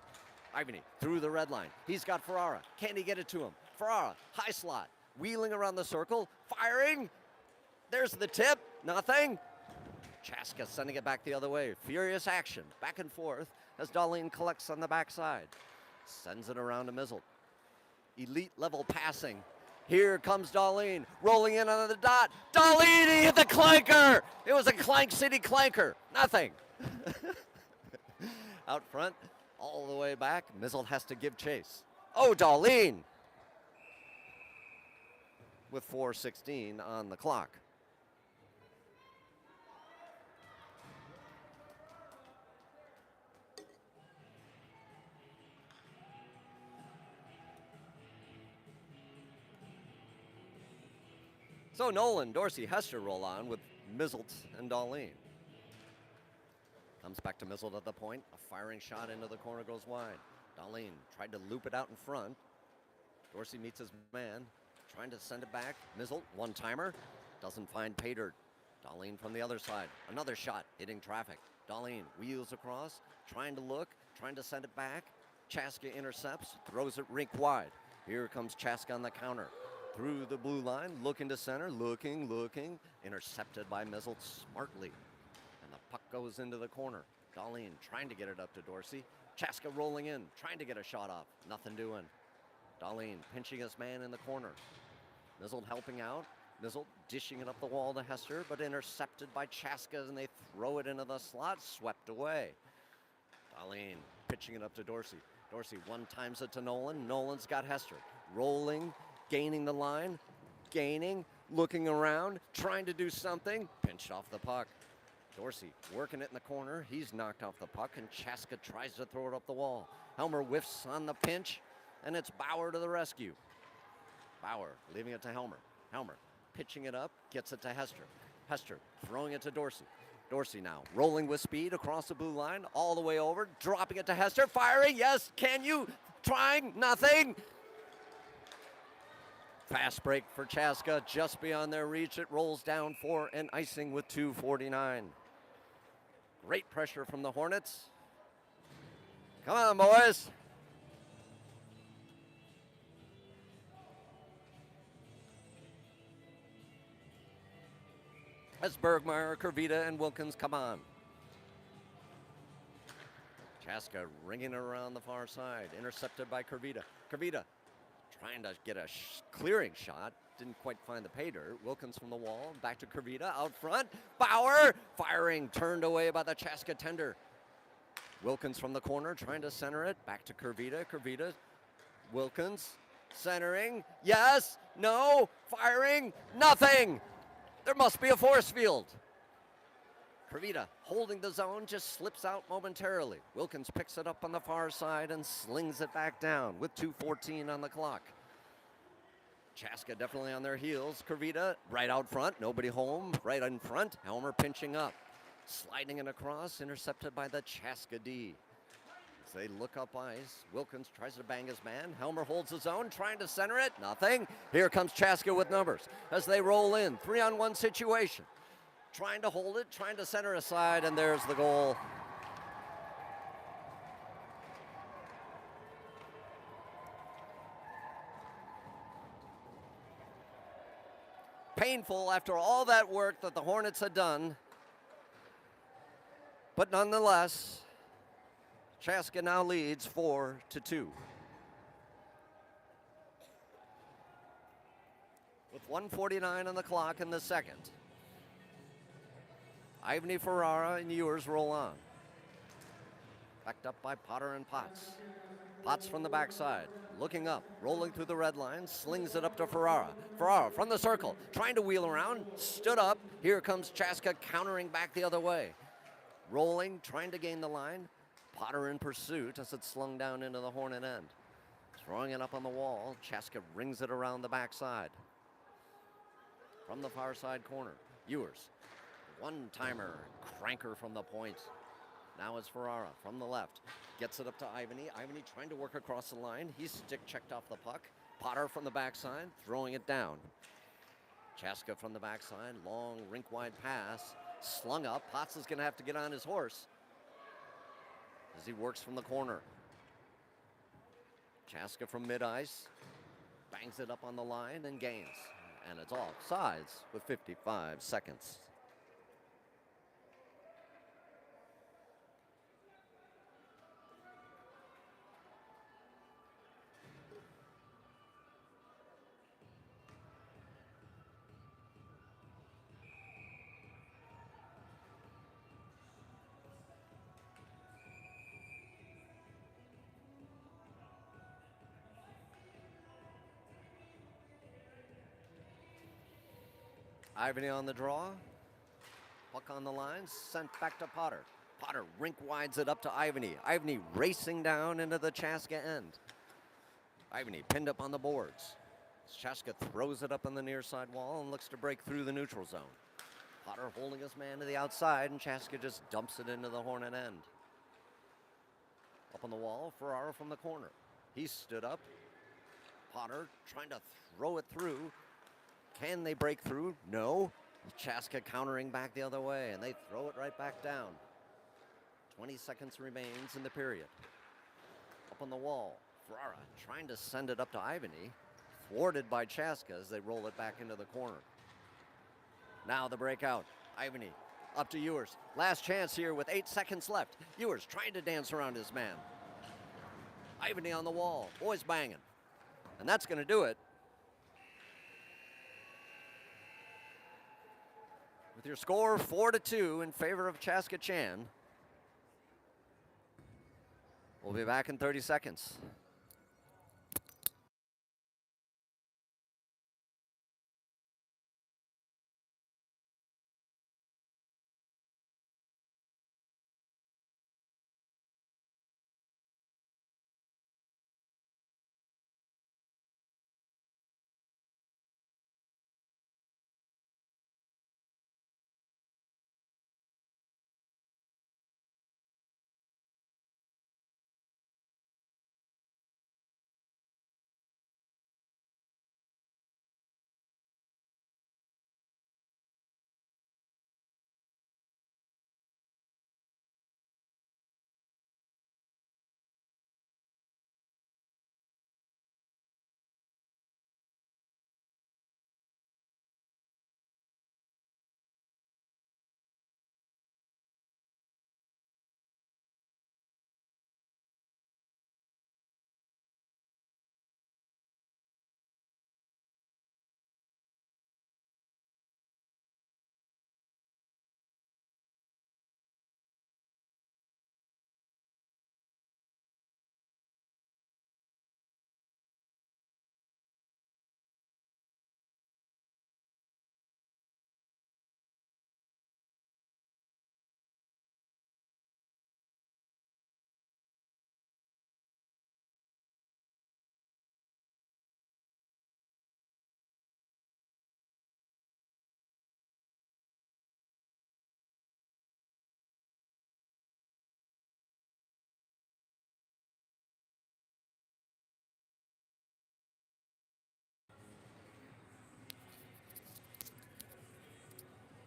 Ivany through the red line. He's got Ferrara. Can he get it to him? Ferrara, high slot. Wheeling around the circle. Firing. There's the tip. Nothing. Chaska sending it back the other way. Furious action. Back and forth as Darlene collects on the backside. Sends it around to Mizzle. Elite level passing. Here comes Darlene. Rolling in on the dot. Darlene, he hit the clanker. It was a Clank City clanker. Nothing. Out front. All the way back. Mizzle has to give chase. Oh, Darlene. With 4:16 on the clock. So Nolan, Dorsey, Hester roll on with Mizzle and Darlene. Comes back to Mizzle at the point. A firing shot into the corner goes wide. Darlene tried to loop it out in front. Dorsey meets his man. Trying to send it back. Mizzle, one-timer. Doesn't find pay dirt. Darlene from the other side. Another shot hitting traffic. Darlene wheels across. Trying to look. Trying to send it back. Chaska intercepts. Throws it rink wide. Here comes Chaska on the counter. Through the blue line, looking to center, looking, intercepted by Mizzle smartly. And the puck goes into the corner. Darlene trying to get it up to Dorsey. Chaska rolling in, trying to get a shot off. Nothing doing. Darlene pinching his man in the corner. Mizzle helping out. Mizzle dishing it up the wall to Hester, but intercepted by Chaska, and they throw it into the slot, swept away. Darlene pitching it up to Dorsey. Dorsey one-times it to Nolan. Nolan's got Hester. Rolling. Gaining the line, looking around, trying to do something, pinched off the puck. Dorsey working it in the corner. He's knocked off the puck, and Chaska tries to throw it up the wall. Helmer whiffs on the pinch, and it's Bauer to the rescue. Bauer leaving it to Helmer. Helmer pitching it up, gets it to Hester. Hester throwing it to Dorsey. Dorsey now rolling with speed across the blue line, all the way over, dropping it to Hester, firing, yes, can you? Trying, nothing. Fast break for Chaska, just beyond their reach. It rolls down for an icing with 2:49. Great pressure from the Hornets. Come on, boys. As Bergmeyer, Kurvita, and Wilkins come on. Chaska ringing it around the far side, intercepted by Kurvita. Kurvita trying to get a clearing shot. Didn't quite find the pay dirt. Wilkins from the wall. Back to Kurvita out front. Bauer firing. Turned away by the Chaska tender. Wilkins from the corner trying to center it. Back to Kurvita. Kurvita. Wilkins centering. Yes. No. Firing. Nothing. There must be a force field. Kurvita holding the zone, just slips out momentarily. Wilkins picks it up on the far side and slings it back down with 2:14 on the clock. Chaska definitely on their heels. Kurvita right out front, nobody home, right in front. Helmer pinching up, sliding it across, intercepted by the Chaska D. As they look up ice, Wilkins tries to bang his man. Helmer holds his own, trying to center it, nothing. Here comes Chaska with numbers as they roll in, 3-on-1 situation. Trying to hold it, trying to center aside, and there's the goal. Painful after all that work that the Hornets had done. But nonetheless, Chaska now leads 4-2. With 1:49 on the clock in the second. Ivany, Ferrara, and Ewers roll on. Backed up by Potter and Potts. Potts from the backside, looking up, rolling through the red line, slings it up to Ferrara. Ferrara from the circle, trying to wheel around, stood up. Here comes Chaska countering back the other way. Rolling, trying to gain the line. Potter in pursuit as it's slung down into the hornet end. Throwing it up on the wall, Chaska rings it around the backside. From the far side corner, Ewers, one-timer, cranker from the point. Now it's Ferrara from the left. Gets it up to Ivany. Ivany trying to work across the line. He's stick checked off the puck. Potter from the backside, throwing it down. Chaska from the backside, long rink-wide pass. Slung up. Potts is going to have to get on his horse as he works from the corner. Chaska from mid-ice. Bangs it up on the line and gains. And it's off sides with 55 seconds. Ivany on the draw. Puck on the line, sent back to Potter. Potter rink wides it up to Ivany. Ivany racing down into the Chaska end. Ivany pinned up on the boards. Chaska throws it up on the near side wall and looks to break through the neutral zone. Potter holding his man to the outside, and Chaska just dumps it into the hornet end. Up on the wall, Ferrara from the corner. He stood up. Potter trying to throw it through. Can they break through? No. Chaska countering back the other way, and they throw it right back down. 20 seconds remains in the period. Up on the wall, Ferrara trying to send it up to Ivany, thwarted by Chaska as they roll it back into the corner. Now the breakout. Ivany up to Ewers. Last chance here with 8 seconds left. Ewers trying to dance around his man. Ivany on the wall. Boys banging. And that's going to do it. With your score 4-2 in favor of Chaska Chan. We'll be back in 30 seconds.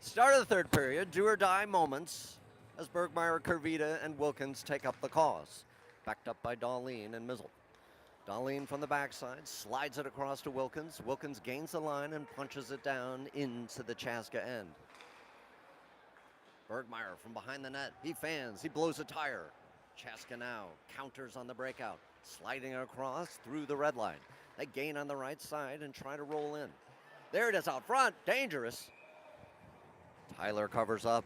Start of the third period, do or die moments as Bergmeyer, Kurvita, and Wilkins take up the cause. Backed up by Darlene and Mizzle. Darlene from the backside slides it across to Wilkins. Wilkins gains the line and punches it down into the Chaska end. Bergmeyer from behind the net. He fans, he blows a tire. Chaska now counters on the breakout, sliding across through the red line. They gain on the right side and try to roll in. There it is out front, dangerous. Tyler covers up.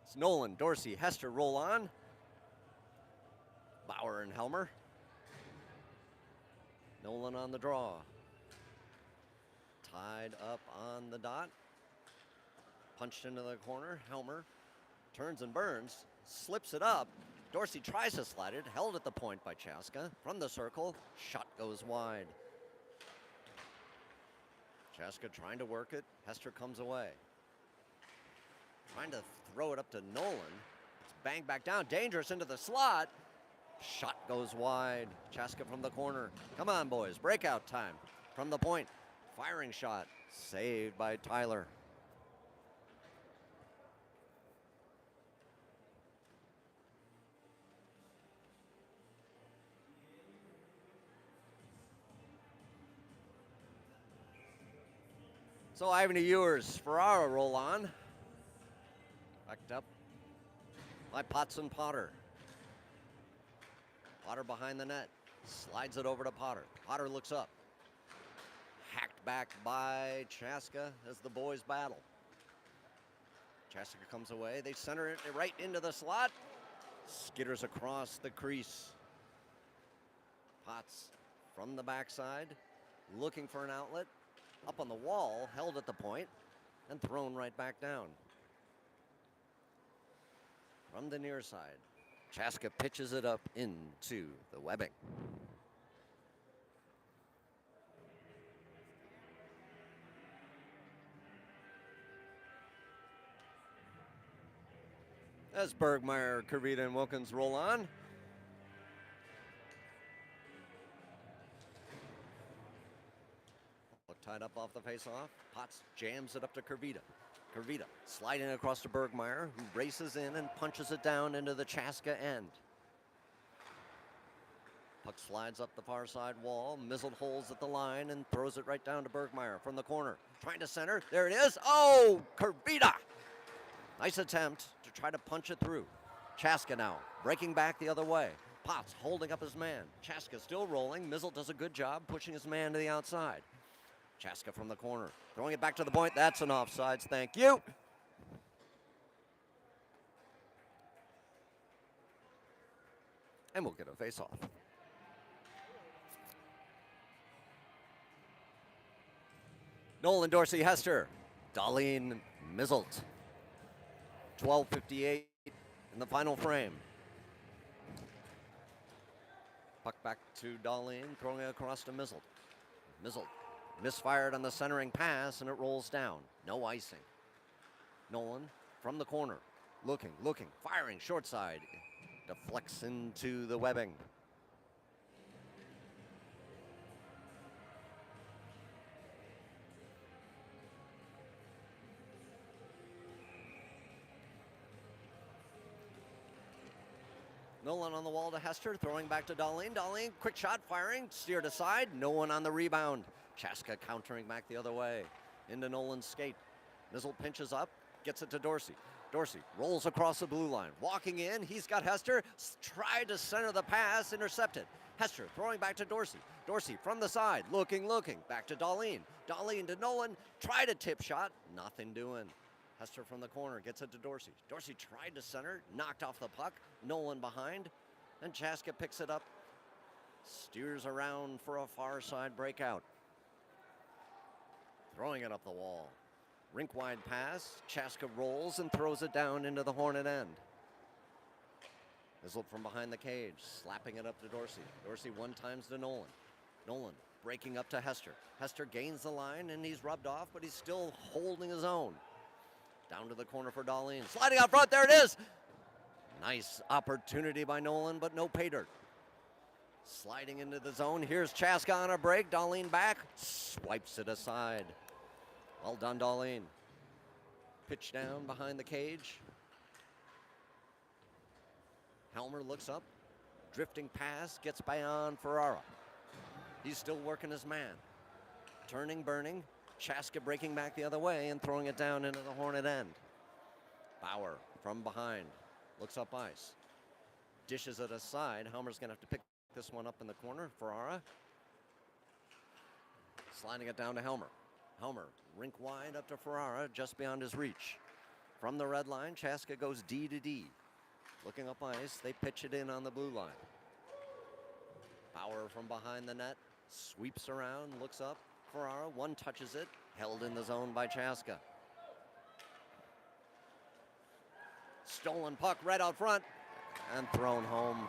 It's Nolan, Dorsey, Hester roll on. Bauer and Helmer. Nolan on the draw. Tied up on the dot. Punched into the corner. Helmer turns and burns. Slips it up. Dorsey tries to slide it. Held at the point by Chaska. From the circle. Shot goes wide. Chaska trying to work it. Hester comes away. Trying to throw it up to Nolan. It's banged back down. Dangerous into the slot. Shot goes wide. Chaska from the corner. Come on, boys. Breakout time. From the point. Firing shot. Saved by Tyler. So Ivan Ewers, Ferrara roll on. Backed up by Potts and Potter. Potter behind the net. Slides it over to Potter. Potter looks up. Hacked back by Chaska as the boys battle. Chaska comes away. They center it right into the slot. Skitters across the crease. Potts from the backside. Looking for an outlet. Up on the wall. Held at the point. And thrown right back down. From the near side. Chaska pitches it up into the webbing. As Bergmeyer, Kurvita, and Wilkins roll on. Tied up off the face-off. Potts jams it up to Kurvita. Kurvita sliding across to Bergmeyer, who races in and punches it down into the Chaska end. Puck slides up the far side wall. Mizzled holds at the line and throws it right down to Bergmeyer from the corner. Trying to center. There it is. Oh, Kurvita! Nice attempt to try to punch it through. Chaska now breaking back the other way. Potts holding up his man. Chaska still rolling. Mizzle does a good job pushing his man to the outside. Chaska from the corner. Throwing it back to the point. That's an offsides. Thank you. And we'll get a face-off. Nolan, Dorsey, Hester. Darlene, Mizzled. 12:58 in the final frame. Puck back to Darlene, throwing it across to Mizzled. Mizzled misfired on the centering pass, and it rolls down. No icing. Nolan from the corner. Looking, firing, short side. Deflects into the webbing. Nolan on the wall to Hester, throwing back to Darlene. Darlene, quick shot, firing, steered aside. No one on the rebound. Chaska countering back the other way. Into Nolan's skate. Mizzle pinches up, gets it to Dorsey. Dorsey rolls across the blue line. Walking in, he's got Hester. Tried to center the pass, intercepted. Hester throwing back to Dorsey. Dorsey from the side, looking. Back to Darlene. Darlene to Nolan. Tried a tip shot, nothing doing. Hester from the corner gets it to Dorsey. Dorsey tried to center, knocked off the puck. Nolan behind, and Chaska picks it up. Steers around for a far side breakout. Throwing it up the wall. Rink wide pass. Chaska rolls and throws it down into the Hornet end. Mizzled from behind the cage, slapping it up to Dorsey. Dorsey one times to Nolan. Nolan breaking up to Hester. Hester gains the line and he's rubbed off, but he's still holding his own. Down to the corner for Darlene. Sliding out front, there it is! Nice opportunity by Nolan, but no pay dirt. Sliding into the zone. Here's Chaska on a break. Darlene back. Swipes it aside. Well done, Darlene. Pitch down behind the cage. Helmer looks up. Drifting pass. Gets by on Ferrara. He's still working his man. Turning, burning. Chaska breaking back the other way and throwing it down into the Hornet end. Bauer from behind. Looks up ice. Dishes it aside. Helmer's going to have to pick this one up in the corner. Ferrara. Sliding it down to Helmer. Helmer, rink wide up to Ferrara, just beyond his reach. From the red line, Chaska goes D to D. Looking up ice, they pitch it in on the blue line. Bauer from behind the net, sweeps around, looks up. Ferrara, one touches it, held in the zone by Chaska. Stolen puck right out front and thrown home.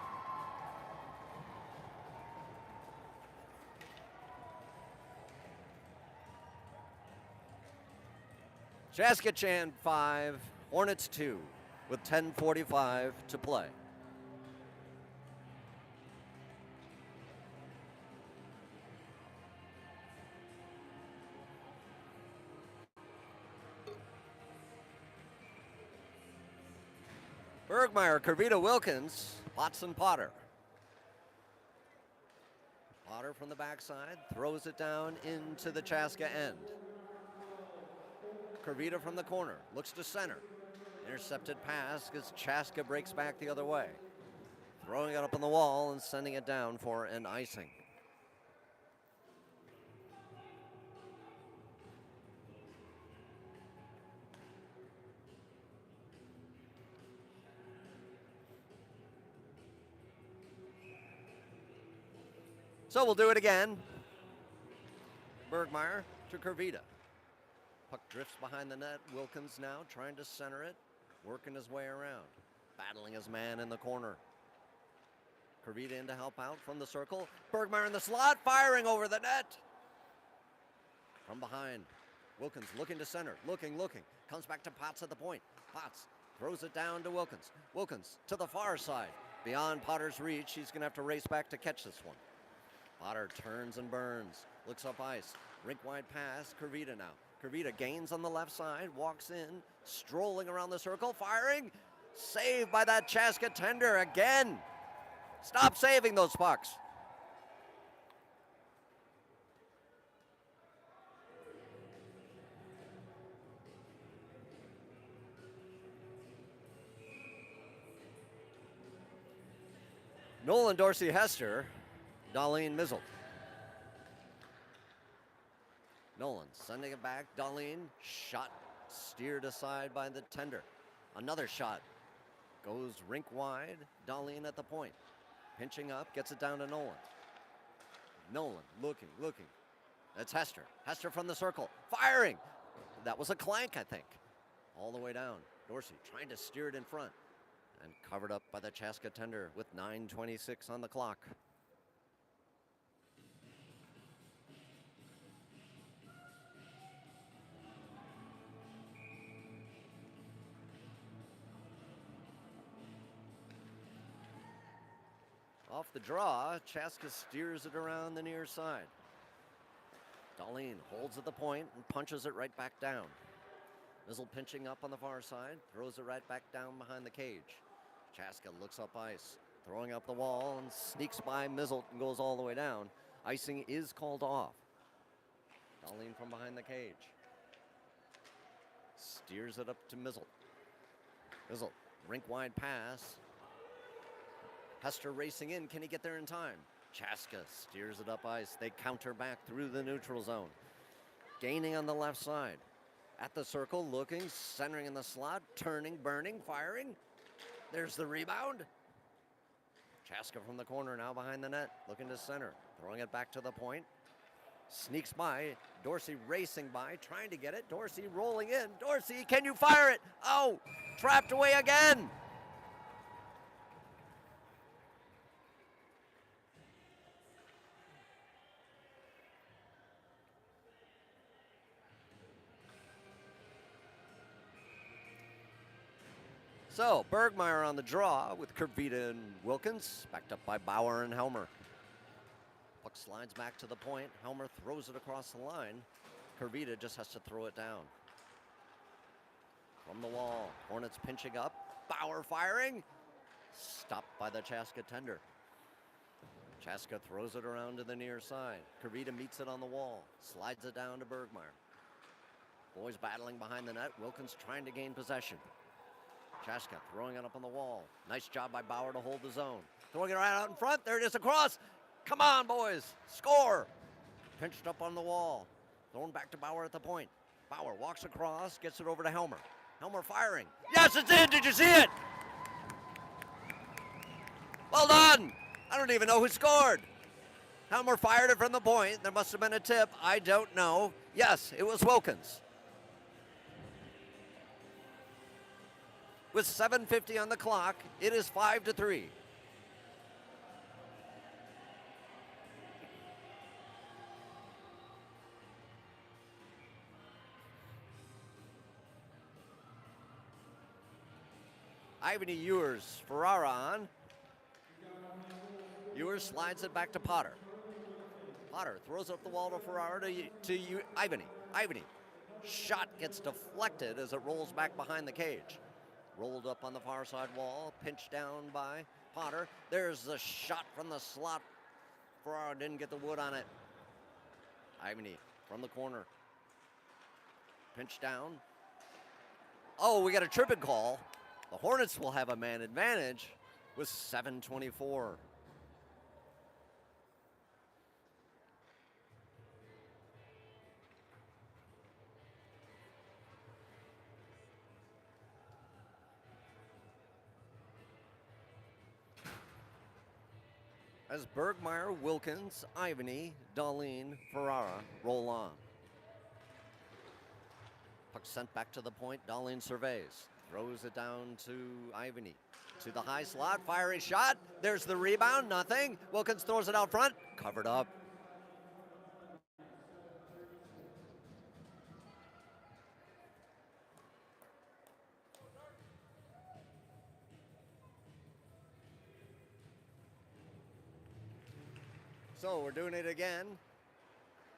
Chaska 5, Hornets 2, with 10:45 to play. Bergmeyer, Kervita, Wilkins, Watson, Potter. Potter from the backside throws it down into the Chaska end. Kervita from the corner, looks to center. Intercepted pass as Chaska breaks back the other way. Throwing it up on the wall and sending it down for an icing. So we'll do it again. Bergmeyer to Kervita. Puck drifts behind the net. Wilkins now trying to center it, working his way around, battling his man in the corner. Kervita in to help out from the circle. Bergmeyer in the slot, firing over the net. From behind, Wilkins looking to center, looking. Comes back to Potts at the point. Potts throws it down to Wilkins. Wilkins to the far side. Beyond Potter's reach, he's gonna have to race back to catch this one. Potter turns and burns, looks up ice. Rink-wide pass, Kervita now. Kervita gains on the left side, walks in, strolling around the circle, firing. Saved by that Chaska tender again. Stop saving those pucks. Nolan, Dorsey, Hester, Darlene, Mizzle. Nolan sending it back. Darlene, shot steered aside by the tender. Another shot goes rink wide. Darlene at the point. Pinching up, gets it down to Nolan. Nolan looking. That's Hester. Hester from the circle, firing. That was a clank, I think. All the way down. Dorsey trying to steer it in front. And covered up by the Chaska tender with 9:26 on the clock. Off the draw, Chaska steers it around the near side. Darlene holds at the point and punches it right back down. Mizzle pinching up on the far side, throws it right back down behind the cage. Chaska looks up ice, throwing up the wall and sneaks by Mizzle and goes all the way down. Icing is called off. Darlene from behind the cage. Steers it up to Mizzle. Mizzle, rink-wide pass. Hester racing in, can he get there in time? Chaska steers it up ice. They counter back through the neutral zone. Gaining on the left side. At the circle, looking, centering in the slot, turning, burning, firing. There's the rebound. Chaska from the corner now behind the net, looking to center, throwing it back to the point. Sneaks by, Dorsey racing by, trying to get it. Dorsey rolling in. Dorsey, can you fire it? Oh, trapped away again. So, Bergmeyer on the draw with Kervita and Wilkins, backed up by Bauer and Helmer. Puck slides back to the point. Helmer throws it across the line. Kervita just has to throw it down. From the wall, Hornets pinching up. Bauer firing. Stopped by the Chaska tender. Chaska throws it around to the near side. Kervita meets it on the wall. Slides it down to Bergmeyer. Boys battling behind the net. Wilkins trying to gain possession. Chaska throwing it up on the wall. Nice job by Bauer to hold the zone. Throwing it right out in front. There it is across. Come on, boys. Score. Pinched up on the wall. Thrown back to Bauer at the point. Bauer walks across, gets it over to Helmer. Helmer firing. Yes, it's in. Did you see it? Well done. I don't even know who scored. Helmer fired it from the point. There must have been a tip. I don't know. Yes, it was Wilkins. With 7:50 on the clock, it is 5-3. Ivany Ewers, Ferrara on. Ewers slides it back to Potter. Potter throws up the wall to Ferrara to Ivany. Ivany. Shot gets deflected as it rolls back behind the cage. Rolled up on the far side wall, pinched down by Potter. There's the shot from the slot. Ferrara didn't get the wood on it. Ivany from the corner. Pinched down. Oh, we got a tripping call. The Hornets will have a man advantage with 7:24. As Bergmeyer, Wilkins, Ivany, Dahlin, Ferrara roll on. Puck sent back to the point. Dahlin surveys. Throws it down to Ivany. To the high slot. Fiery shot. There's the rebound. Nothing. Wilkins throws it out front. Covered up. So we're doing it again.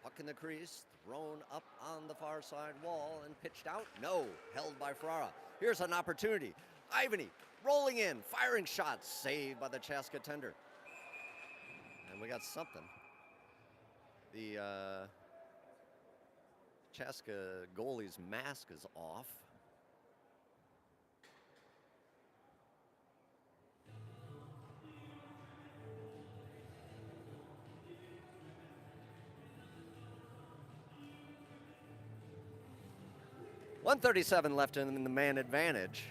Puck in the crease, thrown up on the far side wall and pitched out. No, held by Ferrara. Here's an opportunity. Ivany rolling in, firing shots, saved by the Chaska tender. And we got something. The Chaska goalie's mask is off. .137 left in the man advantage.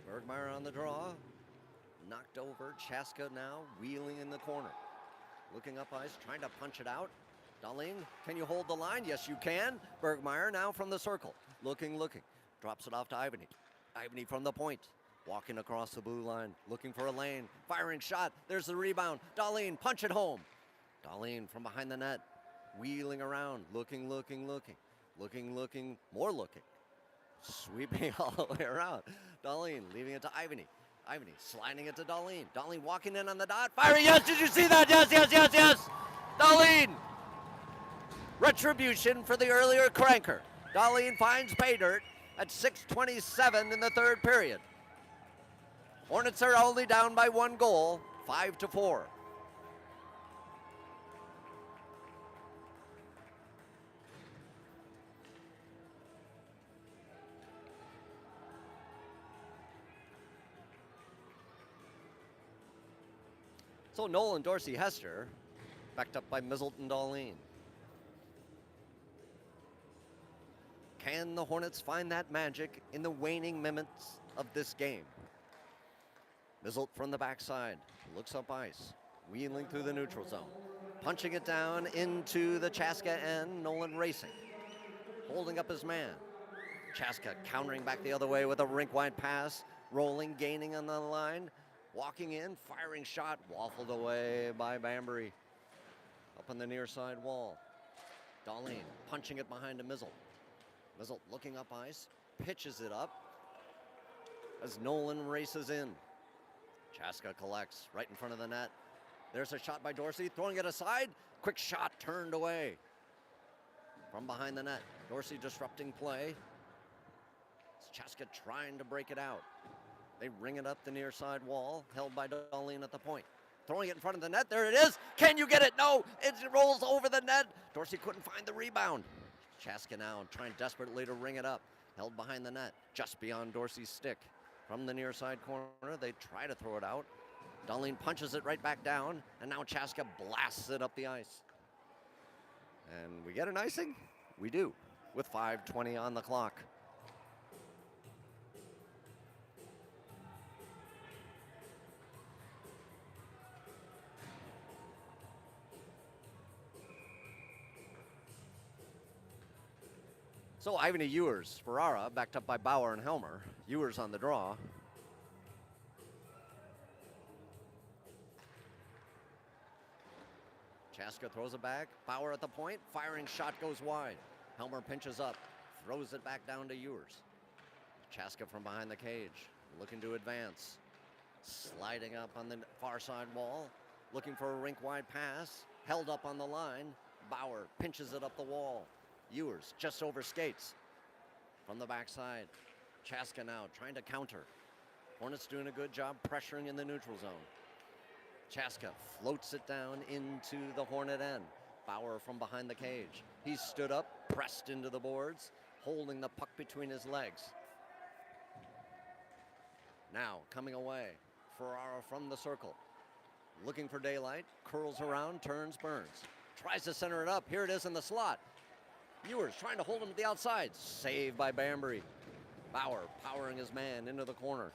Bergmeyer on the draw. Knocked over. Chaska now wheeling in the corner. Looking up ice, trying to punch it out. Dahlin, can you hold the line? Yes, you can. Bergmeyer now from the circle. Looking. Drops it off to Ivany. Ivany from the point. Walking across the blue line, looking for a lane, firing shot, there's the rebound, Dahlin, punch it home. Dahlin from behind the net, wheeling around, looking, more looking. Sweeping all the way around. Dahlin leaving it to Ivany. Ivany sliding it to Dahlin. Dahlin walking in on the dot, firing, yes, did you see that? Yes. Dahlin. Retribution for the earlier cranker. Dahlin finds pay dirt at 6:27 in the third period. Hornets are only down by one goal, 5-4. So Nolan Dorsey Hester, backed up by Mizzelt and Dahlin. Can the Hornets find that magic in the waning minutes of this game? Mizzelt from the backside, looks up ice, wheeling through the neutral zone, punching it down into the Chaska end, Nolan racing, holding up his man. Chaska countering back the other way with a rink-wide pass, rolling, gaining on the line, walking in, firing shot, waffled away by Bambury. Up on the near side wall. Dahlin punching it behind to Mizzelt. Mizzelt looking up ice, pitches it up as Nolan races in. Chaska collects right in front of the net. There's a shot by Dorsey, throwing it aside. Quick shot turned away from behind the net. Dorsey disrupting play. Chaska trying to break it out. They ring it up the near side wall, held by Dahlin at the point. Throwing it in front of the net, there it is. Can you get it? No, it rolls over the net. Dorsey couldn't find the rebound. Chaska now trying desperately to ring it up. Held behind the net, just beyond Dorsey's stick. From the near side corner, they try to throw it out. Dahlin punches it right back down, and now Chaska blasts it up the ice. And we get an icing? We do, with 5:20 on the clock. So Ivany Ewers, Ferrara, backed up by Bauer and Helmer. Ewers on the draw. Chaska throws it back. Bauer at the point. Firing shot goes wide. Helmer pinches up. Throws it back down to Ewers. Chaska from behind the cage. Looking to advance. Sliding up on the far side wall. Looking for a rink-wide pass. Held up on the line. Bauer pinches it up the wall. Ewers just over skates. From the backside. Chaska now trying to counter. Hornets doing a good job pressuring in the neutral zone. Chaska floats it down into the Hornet end. Bauer from behind the cage. He stood up, pressed into the boards, holding the puck between his legs. Now coming away. Ferrara from the circle. Looking for daylight. Curls around, turns, burns. Tries to center it up. Here it is in the slot. Ewers trying to hold him to the outside. Saved by Bambury. Bauer powering his man into the corner.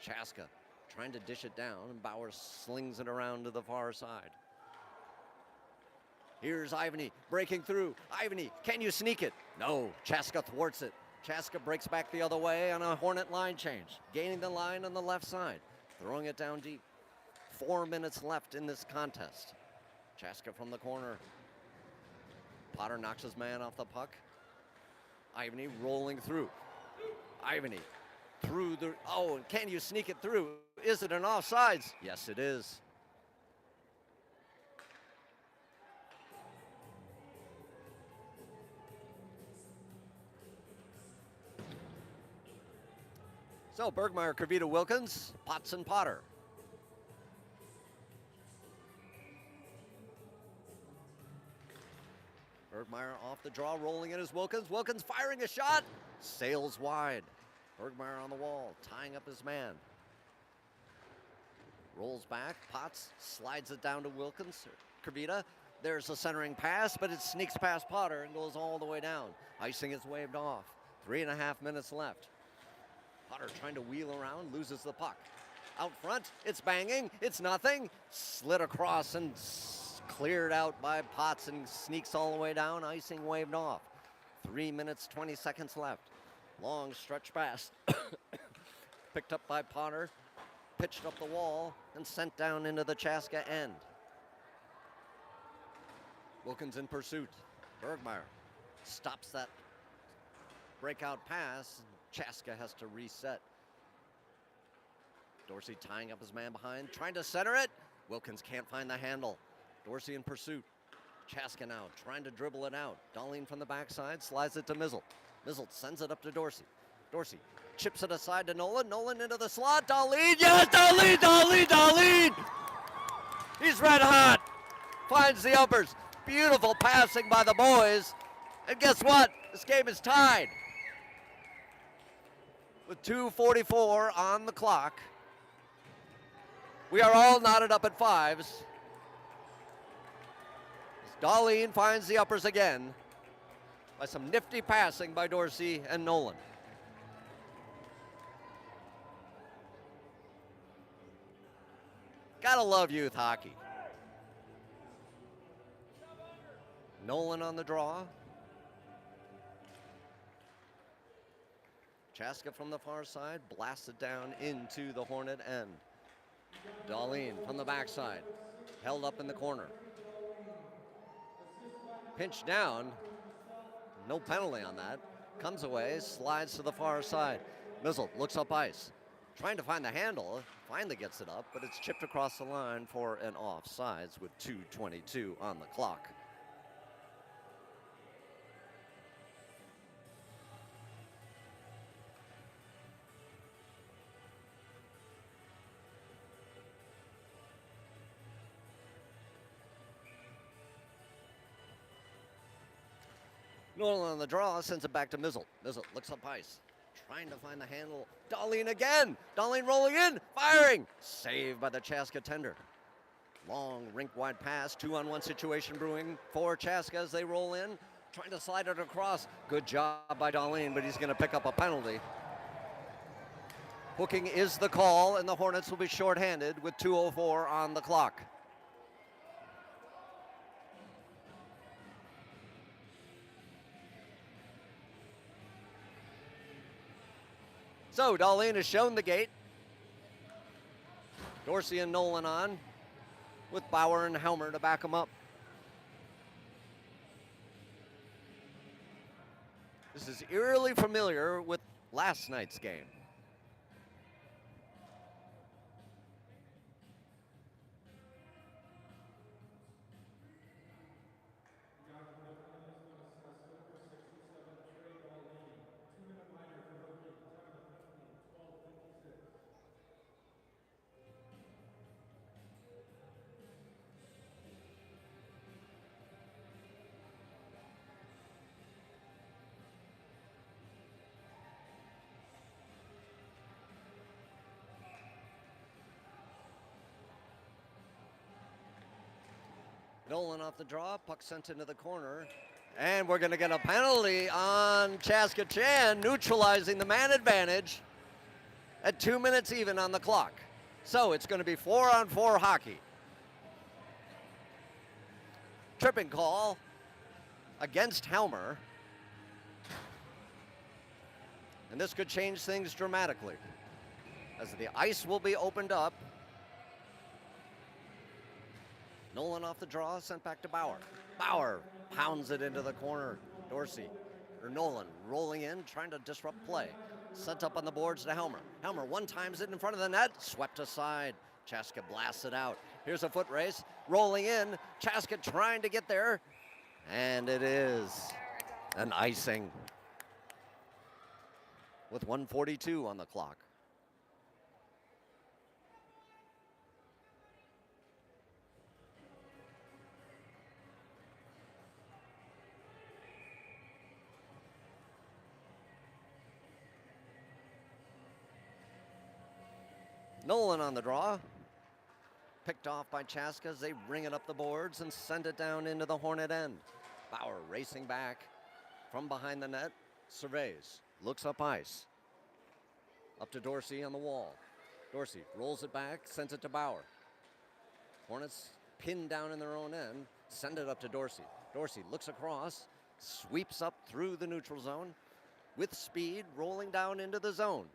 Chaska trying to dish it down, and Bauer slings it around to the far side. Here's Ivany breaking through. Ivany, can you sneak it? No, Chaska thwarts it. Chaska breaks back the other way on a Hornet line change, gaining the line on the left side, throwing it down deep. 4 minutes left in this contest. Chaska from the corner. Potter knocks his man off the puck. Ivany rolling through. Ivany through the, oh, and can you sneak it through? Is it an offsides? Yes, it is. So Bergmeyer, Kravita, Wilkins, Potts, and Potter. Bergmeyer off the draw, rolling in as Wilkins. Wilkins firing a shot, sails wide. Bergmeyer on the wall, tying up his man. Rolls back, Potts slides it down to Wilkins, Kravita. There's a centering pass, but it sneaks past Potter and goes all the way down. Icing is waved off. 3.5 minutes left. Potter trying to wheel around, loses the puck. Out front, it's banging, it's nothing. Slid across and cleared out by Potts and sneaks all the way down, icing waved off. 3 minutes, 20 seconds left. Long stretch pass. Picked up by Potter, pitched up the wall, and sent down into the Chaska end. Wilkins in pursuit. Bergmeyer stops that breakout pass. Chaska has to reset. Dorsey tying up his man behind, trying to center it. Wilkins can't find the handle. Dorsey in pursuit. Chaska now trying to dribble it out. Dahlin from the backside slides it to Mizzle. Mizzle sends it up to Dorsey. Dorsey chips it aside to Nolan. Nolan into the slot. Dahlin, yes, Dahlin, Dahlin, Dahlin! He's red hot. Finds the uppers. Beautiful passing by the boys. And guess what? This game is tied. With 2:44 on the clock. We are all knotted up at fives. Dahlin finds the uppers again by some nifty passing by Dorsey and Nolan. Gotta love youth hockey. Nolan on the draw. Chaska from the far side, blasted down into the Hornet end. Dahlin from the backside, held up in the corner. Pinched down, no penalty on that. Comes away, slides to the far side. Mizzle looks up ice, trying to find the handle, finally gets it up, but it's chipped across the line for an offsides with 2:22 on the clock. Nolan on the draw, sends it back to Mizzle. Mizzle looks up ice, trying to find the handle. Dahlin again. Dahlin rolling in, firing. Saved by the Chaska tender. Long rink-wide pass, 2-on-1 situation brewing for Chaska as they roll in, trying to slide it across. Good job by Dahlin, but he's going to pick up a penalty. Hooking is the call, and the Hornets will be shorthanded with 2:04 on the clock. So Darlene has shown the gate. Dorsey and Nolan on, with Bauer and Helmer to back them up. This is eerily familiar with last night's game. Nolan off the draw, puck sent into the corner. And we're going to get a penalty on Chaska Chan, neutralizing the man advantage at 2 minutes even on the clock. So it's going to be 4-on-4 hockey. Tripping call against Helmer. And this could change things dramatically, as the ice will be opened up. Nolan off the draw, sent back to Bauer. Bauer pounds it into the corner. Nolan rolling in, trying to disrupt play. Sent up on the boards to Helmer. Helmer one times it in front of the net, swept aside. Chaska blasts it out. Here's a foot race, rolling in. Chaska trying to get there, and it is an icing with 1:42 on the clock. Nolan on the draw. Picked off by Chaska as they ring it up the boards and send it down into the Hornet end. Bauer racing back from behind the net. Surveys. Looks up ice. Up to Dorsey on the wall. Dorsey rolls it back, sends it to Bauer. Hornets pinned down in their own end. Send it up to Dorsey. Dorsey looks across. Sweeps up through the neutral zone. With speed, rolling down into the zone.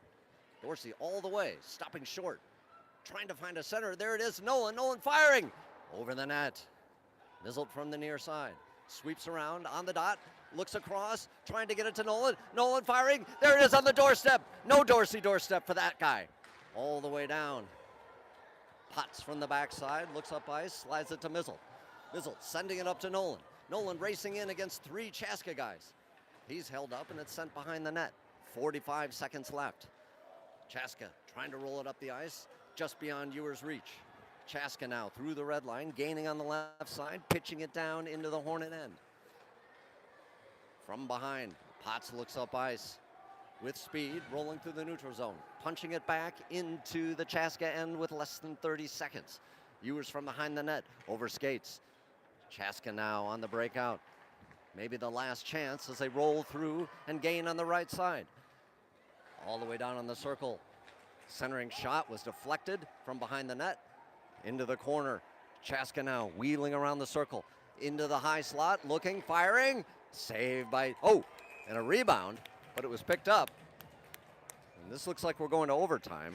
Dorsey all the way, stopping short, trying to find a center. There it is, Nolan firing over the net. Mizzled from the near side, sweeps around on the dot, looks across, trying to get it to Nolan. Nolan firing, there it is on the doorstep. No Dorsey doorstep for that guy. All the way down. Potts from the backside, looks up ice, slides it to Mizzle. Mizzle sending it up to Nolan. Nolan racing in against 3 Chaska guys. He's held up and it's sent behind the net. 45 seconds left. Chaska trying to roll it up the ice, just beyond Ewer's reach. Chaska now through the red line, gaining on the left side, pitching it down into the Hornet end. From behind, Potts looks up ice with speed, rolling through the neutral zone, punching it back into the Chaska end with less than 30 seconds. Ewers from behind the net, over skates. Chaska now on the breakout. Maybe the last chance as they roll through and gain on the right side. All the way down on the circle. Centering shot was deflected from behind the net into the corner. Chaska now wheeling around the circle into the high slot, looking, firing, saved by, and a rebound, but it was picked up. And this looks like we're going to overtime.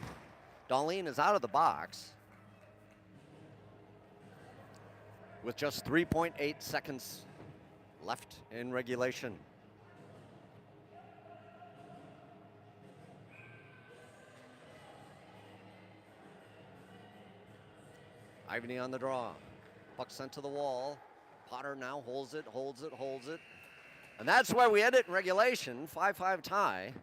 Darlene is out of the box with just 3.8 seconds left in regulation. Edina on the draw. Puck sent to the wall. Potter now holds it. And that's where we end it in regulation. 5-5 tie.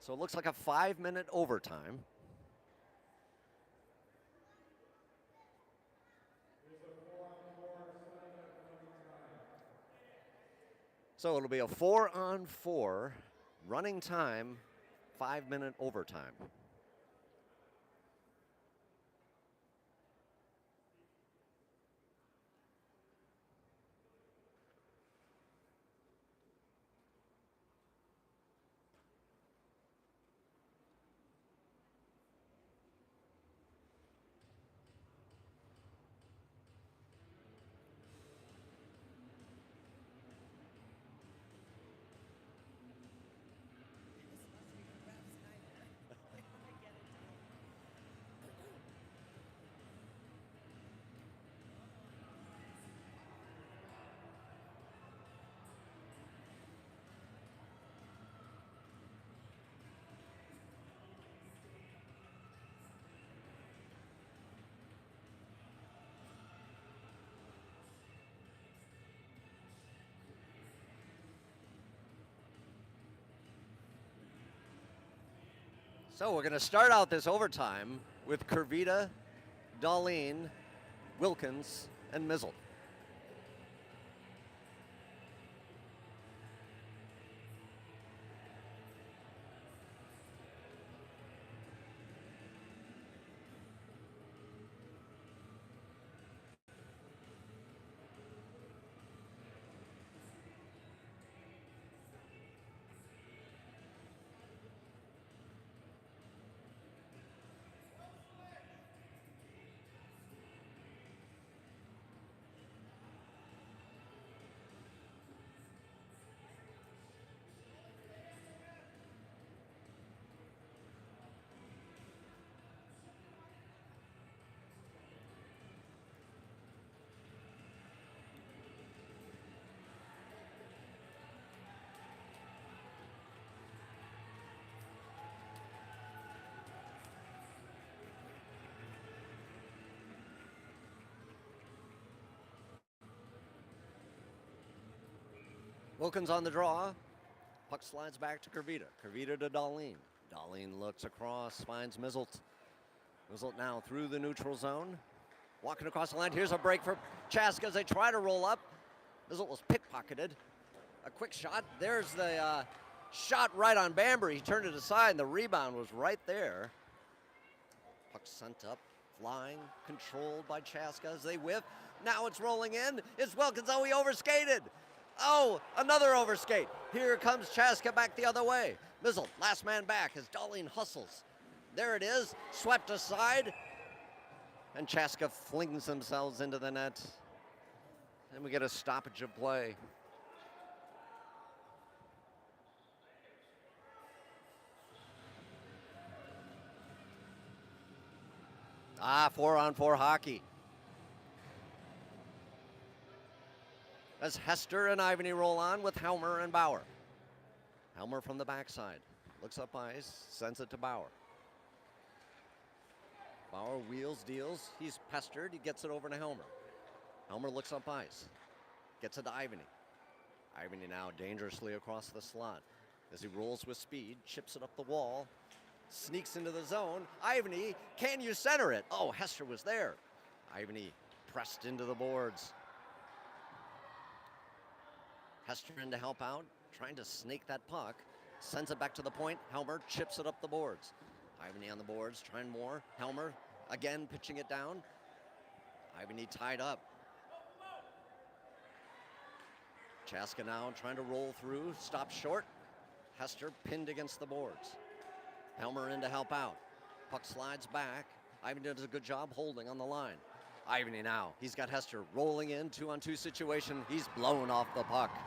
So it looks like a 5-minute overtime. So it'll be a 4-on-4 running time, 5-minute overtime. So we're going to start out this overtime with Kurvita, Darlene, Wilkins, and Mizzle. Wilkins on the draw. Puck slides back to Kurvita. Kurvita to Darlene. Darlene looks across, finds Mizzelt. Mizzelt now through the neutral zone. Walking across the line. Here's a break for Chaska as they try to roll up. Mizzelt was pickpocketed. A quick shot. There's the shot right on Bamber. He turned it aside, and the rebound was right there. Puck sent up, flying, controlled by Chaska as they whiff. Now it's rolling in. It's Wilkins. Oh, he overskated. Oh, another overskate. Here comes Chaska back the other way. Mizzle, last man back as Darlene hustles. There it is, swept aside. And Chaska flings themselves into the net. And we get a stoppage of play. Ah, 4-on-4 hockey. As Hester and Ivany roll on with Helmer and Bauer. Helmer from the backside. Looks up ice, sends it to Bauer. Bauer wheels, deals. He's pestered. He gets it over to Helmer. Helmer looks up ice. Gets it to Ivany. Ivany now dangerously across the slot. As he rolls with speed, chips it up the wall. Sneaks into the zone. Ivany, can you center it? Oh, Hester was there. Ivany pressed into the boards. Hester in to help out, trying to snake that puck. Sends it back to the point. Helmer chips it up the boards. Ivany on the boards, trying more. Helmer again pitching it down. Ivany tied up. Chaska now trying to roll through, stops short. Hester pinned against the boards. Helmer in to help out. Puck slides back. Ivany does a good job holding on the line. Ivany now, he's got Hester rolling in, 2-on-2 situation. He's blown off the puck.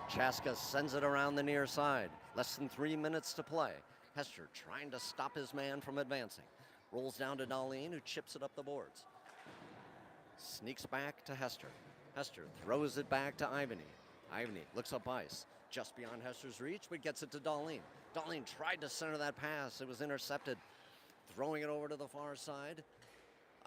Chaska sends it around the near side. Less than 3 minutes to play. Hester trying to stop his man from advancing. Rolls down to Darlene, who chips it up the boards. Sneaks back to Hester. Hester throws it back to Ivany. Ivany looks up ice. Just beyond Hester's reach, but gets it to Darlene. Darlene tried to center that pass. It was intercepted. Throwing it over to the far side.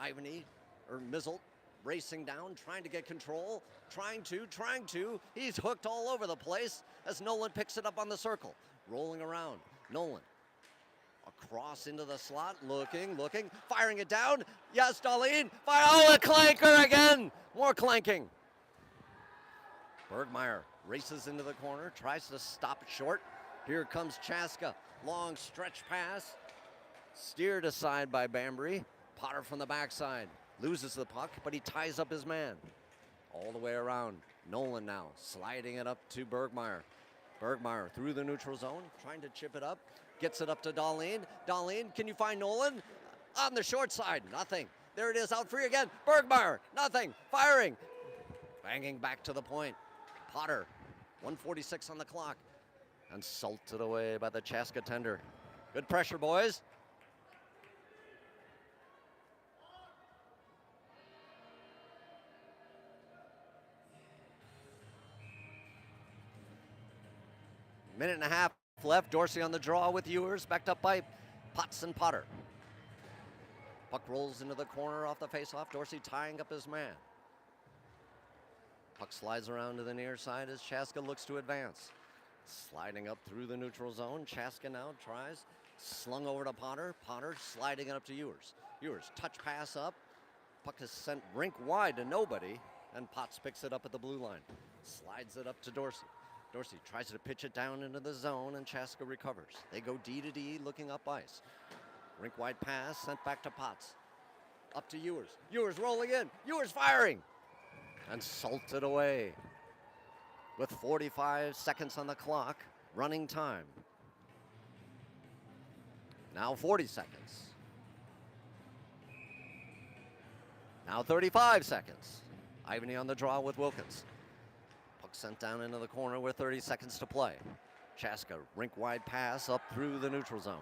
Ivany, or Mizzle, racing down, trying to get control, trying to. He's hooked all over the place as Nolan picks it up on the circle. Rolling around, Nolan across into the slot, looking, firing it down. Yes, Darlene, fire, oh, a clanker again. More clanking. Bergmeyer races into the corner, tries to stop it short. Here comes Chaska, long stretch pass, steered aside by Bambury. Potter from the backside. Loses the puck, but he ties up his man. All the way around. Nolan now sliding it up to Bergmeyer. Bergmeyer through the neutral zone, trying to chip it up. Gets it up to Darlene. Darlene, can you find Nolan? On the short side, nothing. There it is, out free again. Bergmeyer, nothing. Firing. Banging back to the point. Potter, 1:46 on the clock. And salted away by the Chaska tender. Good pressure, boys. Minute and a half left. Dorsey on the draw with Ewers, backed up by Potts and Potter. Puck rolls into the corner off the faceoff. Dorsey tying up his man. Puck slides around to the near side as Chaska looks to advance. Sliding up through the neutral zone. Chaska now tries. Slung over to Potter. Potter sliding it up to Ewers. Ewers, touch pass up. Puck is sent rink wide to nobody, and Potts picks it up at the blue line. Slides it up to Dorsey. Dorsey tries to pitch it down into the zone, and Chaska recovers. They go D to D, looking up ice. Rink wide pass sent back to Potts. Up to Ewers. Ewers rolling in. Ewers firing. And salted away. With 45 seconds on the clock, running time. Now 40 seconds. Now 35 seconds. Ivany on the draw with Wilkins. Puck sent down into the corner with 30 seconds to play. Chaska, rink wide pass up through the neutral zone.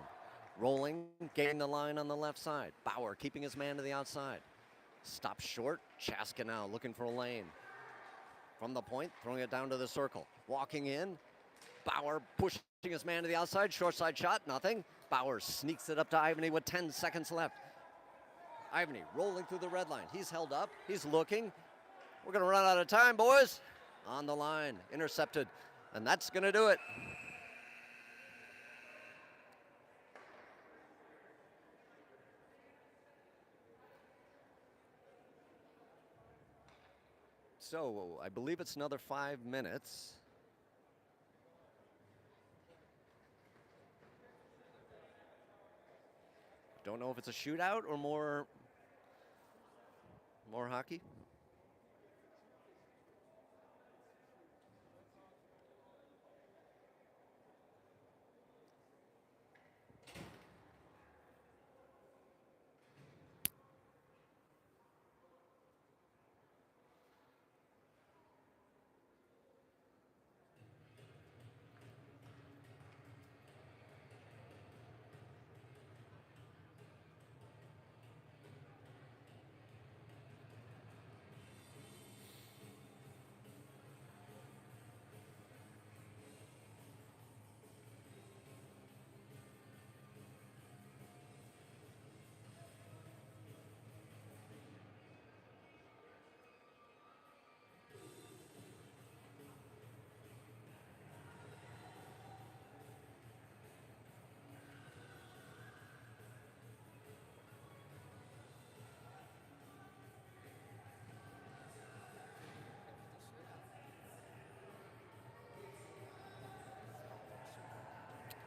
Rolling, gaining the line on the left side. Bauer keeping his man to the outside. Stops short. Chaska now looking for a lane. From the point, throwing it down to the circle. Walking in. Bauer pushing his man to the outside. Short side shot, nothing. Bauer sneaks it up to Ivany with 10 seconds left. Ivany rolling through the red line. He's held up. He's looking. We're going to run out of time, boys. On the line, intercepted. And that's going to do it. So I believe it's another 5 minutes. Don't know if it's a shootout or more hockey.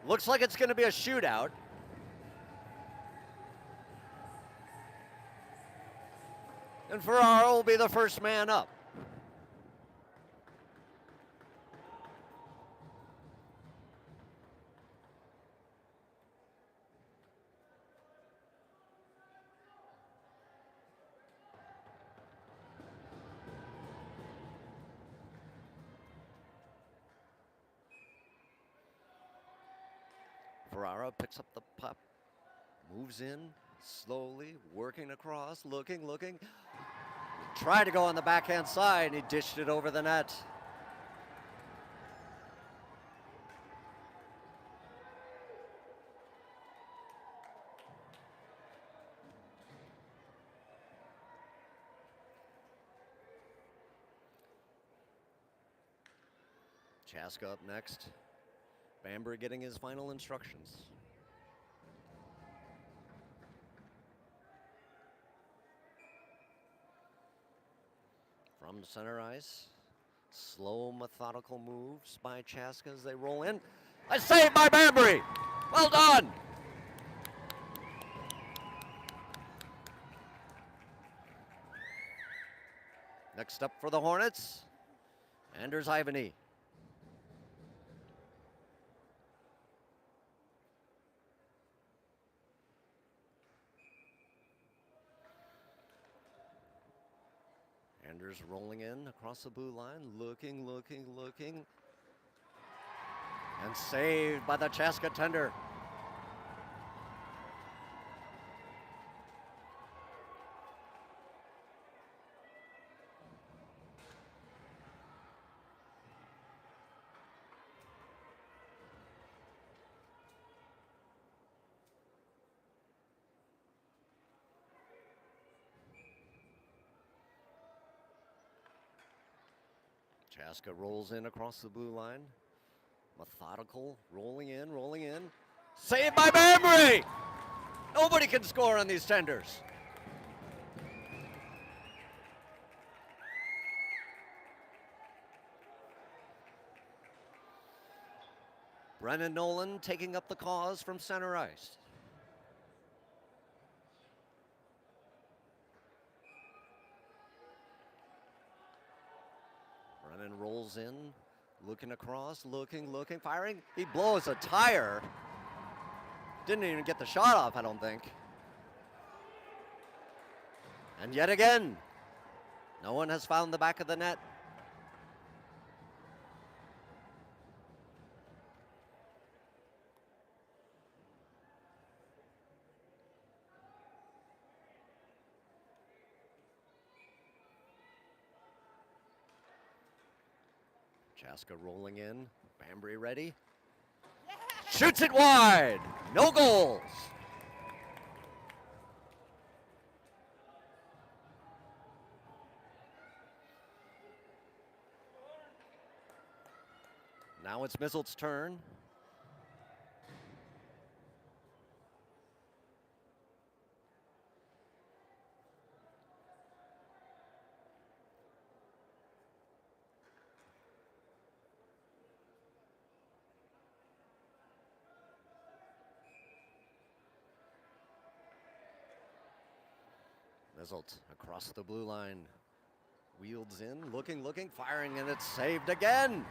Looks like it's going to be a shootout. And Ferraro will be the first man up. Ferraro picks up the puck, moves in slowly, working across, looking. Tried to go on the backhand side, and he dished it over the net. Chaska up next. Bamber getting his final instructions. From center ice, slow, methodical moves by Chaska as they roll in. A save by Bambury. Well done. Next up for the Hornets, Anders Ivany. Anders rolling in across the blue line, looking. And saved by the Chaska tender. Chaska rolls in across the blue line. Methodical, rolling in. Saved by Banbury. Nobody can score on these tenders. Brennan Nolan taking up the cause from center ice. Brennan rolls in, looking across, looking, firing. He blows a tire. Didn't even get the shot off, I don't think. And yet again, no one has found the back of the net. Chaska rolling in, Banbury ready. Shoots it wide, no goals. Now it's Misselt's turn. Misselt across the blue line. Wields in, looking, firing, and it's saved again.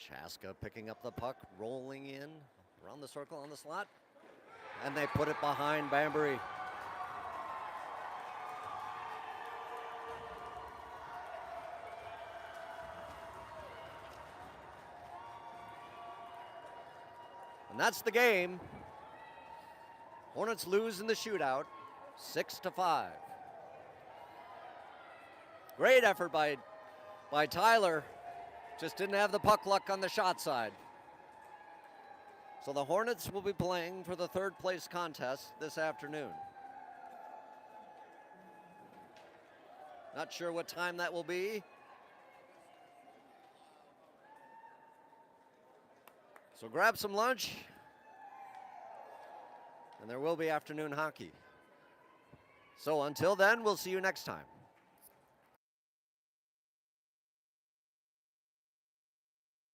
Chaska picking up the puck, rolling in, around the circle on the slot, and they put it behind Banbury. And that's the game. Hornets lose in the shootout, 6-5. Great effort by Tyler. Just didn't have the puck luck on the shot side. So the Hornets will be playing for the third place contest this afternoon. Not sure what time that will be. So grab some lunch, and there will be afternoon hockey. So until then, we'll see you next time.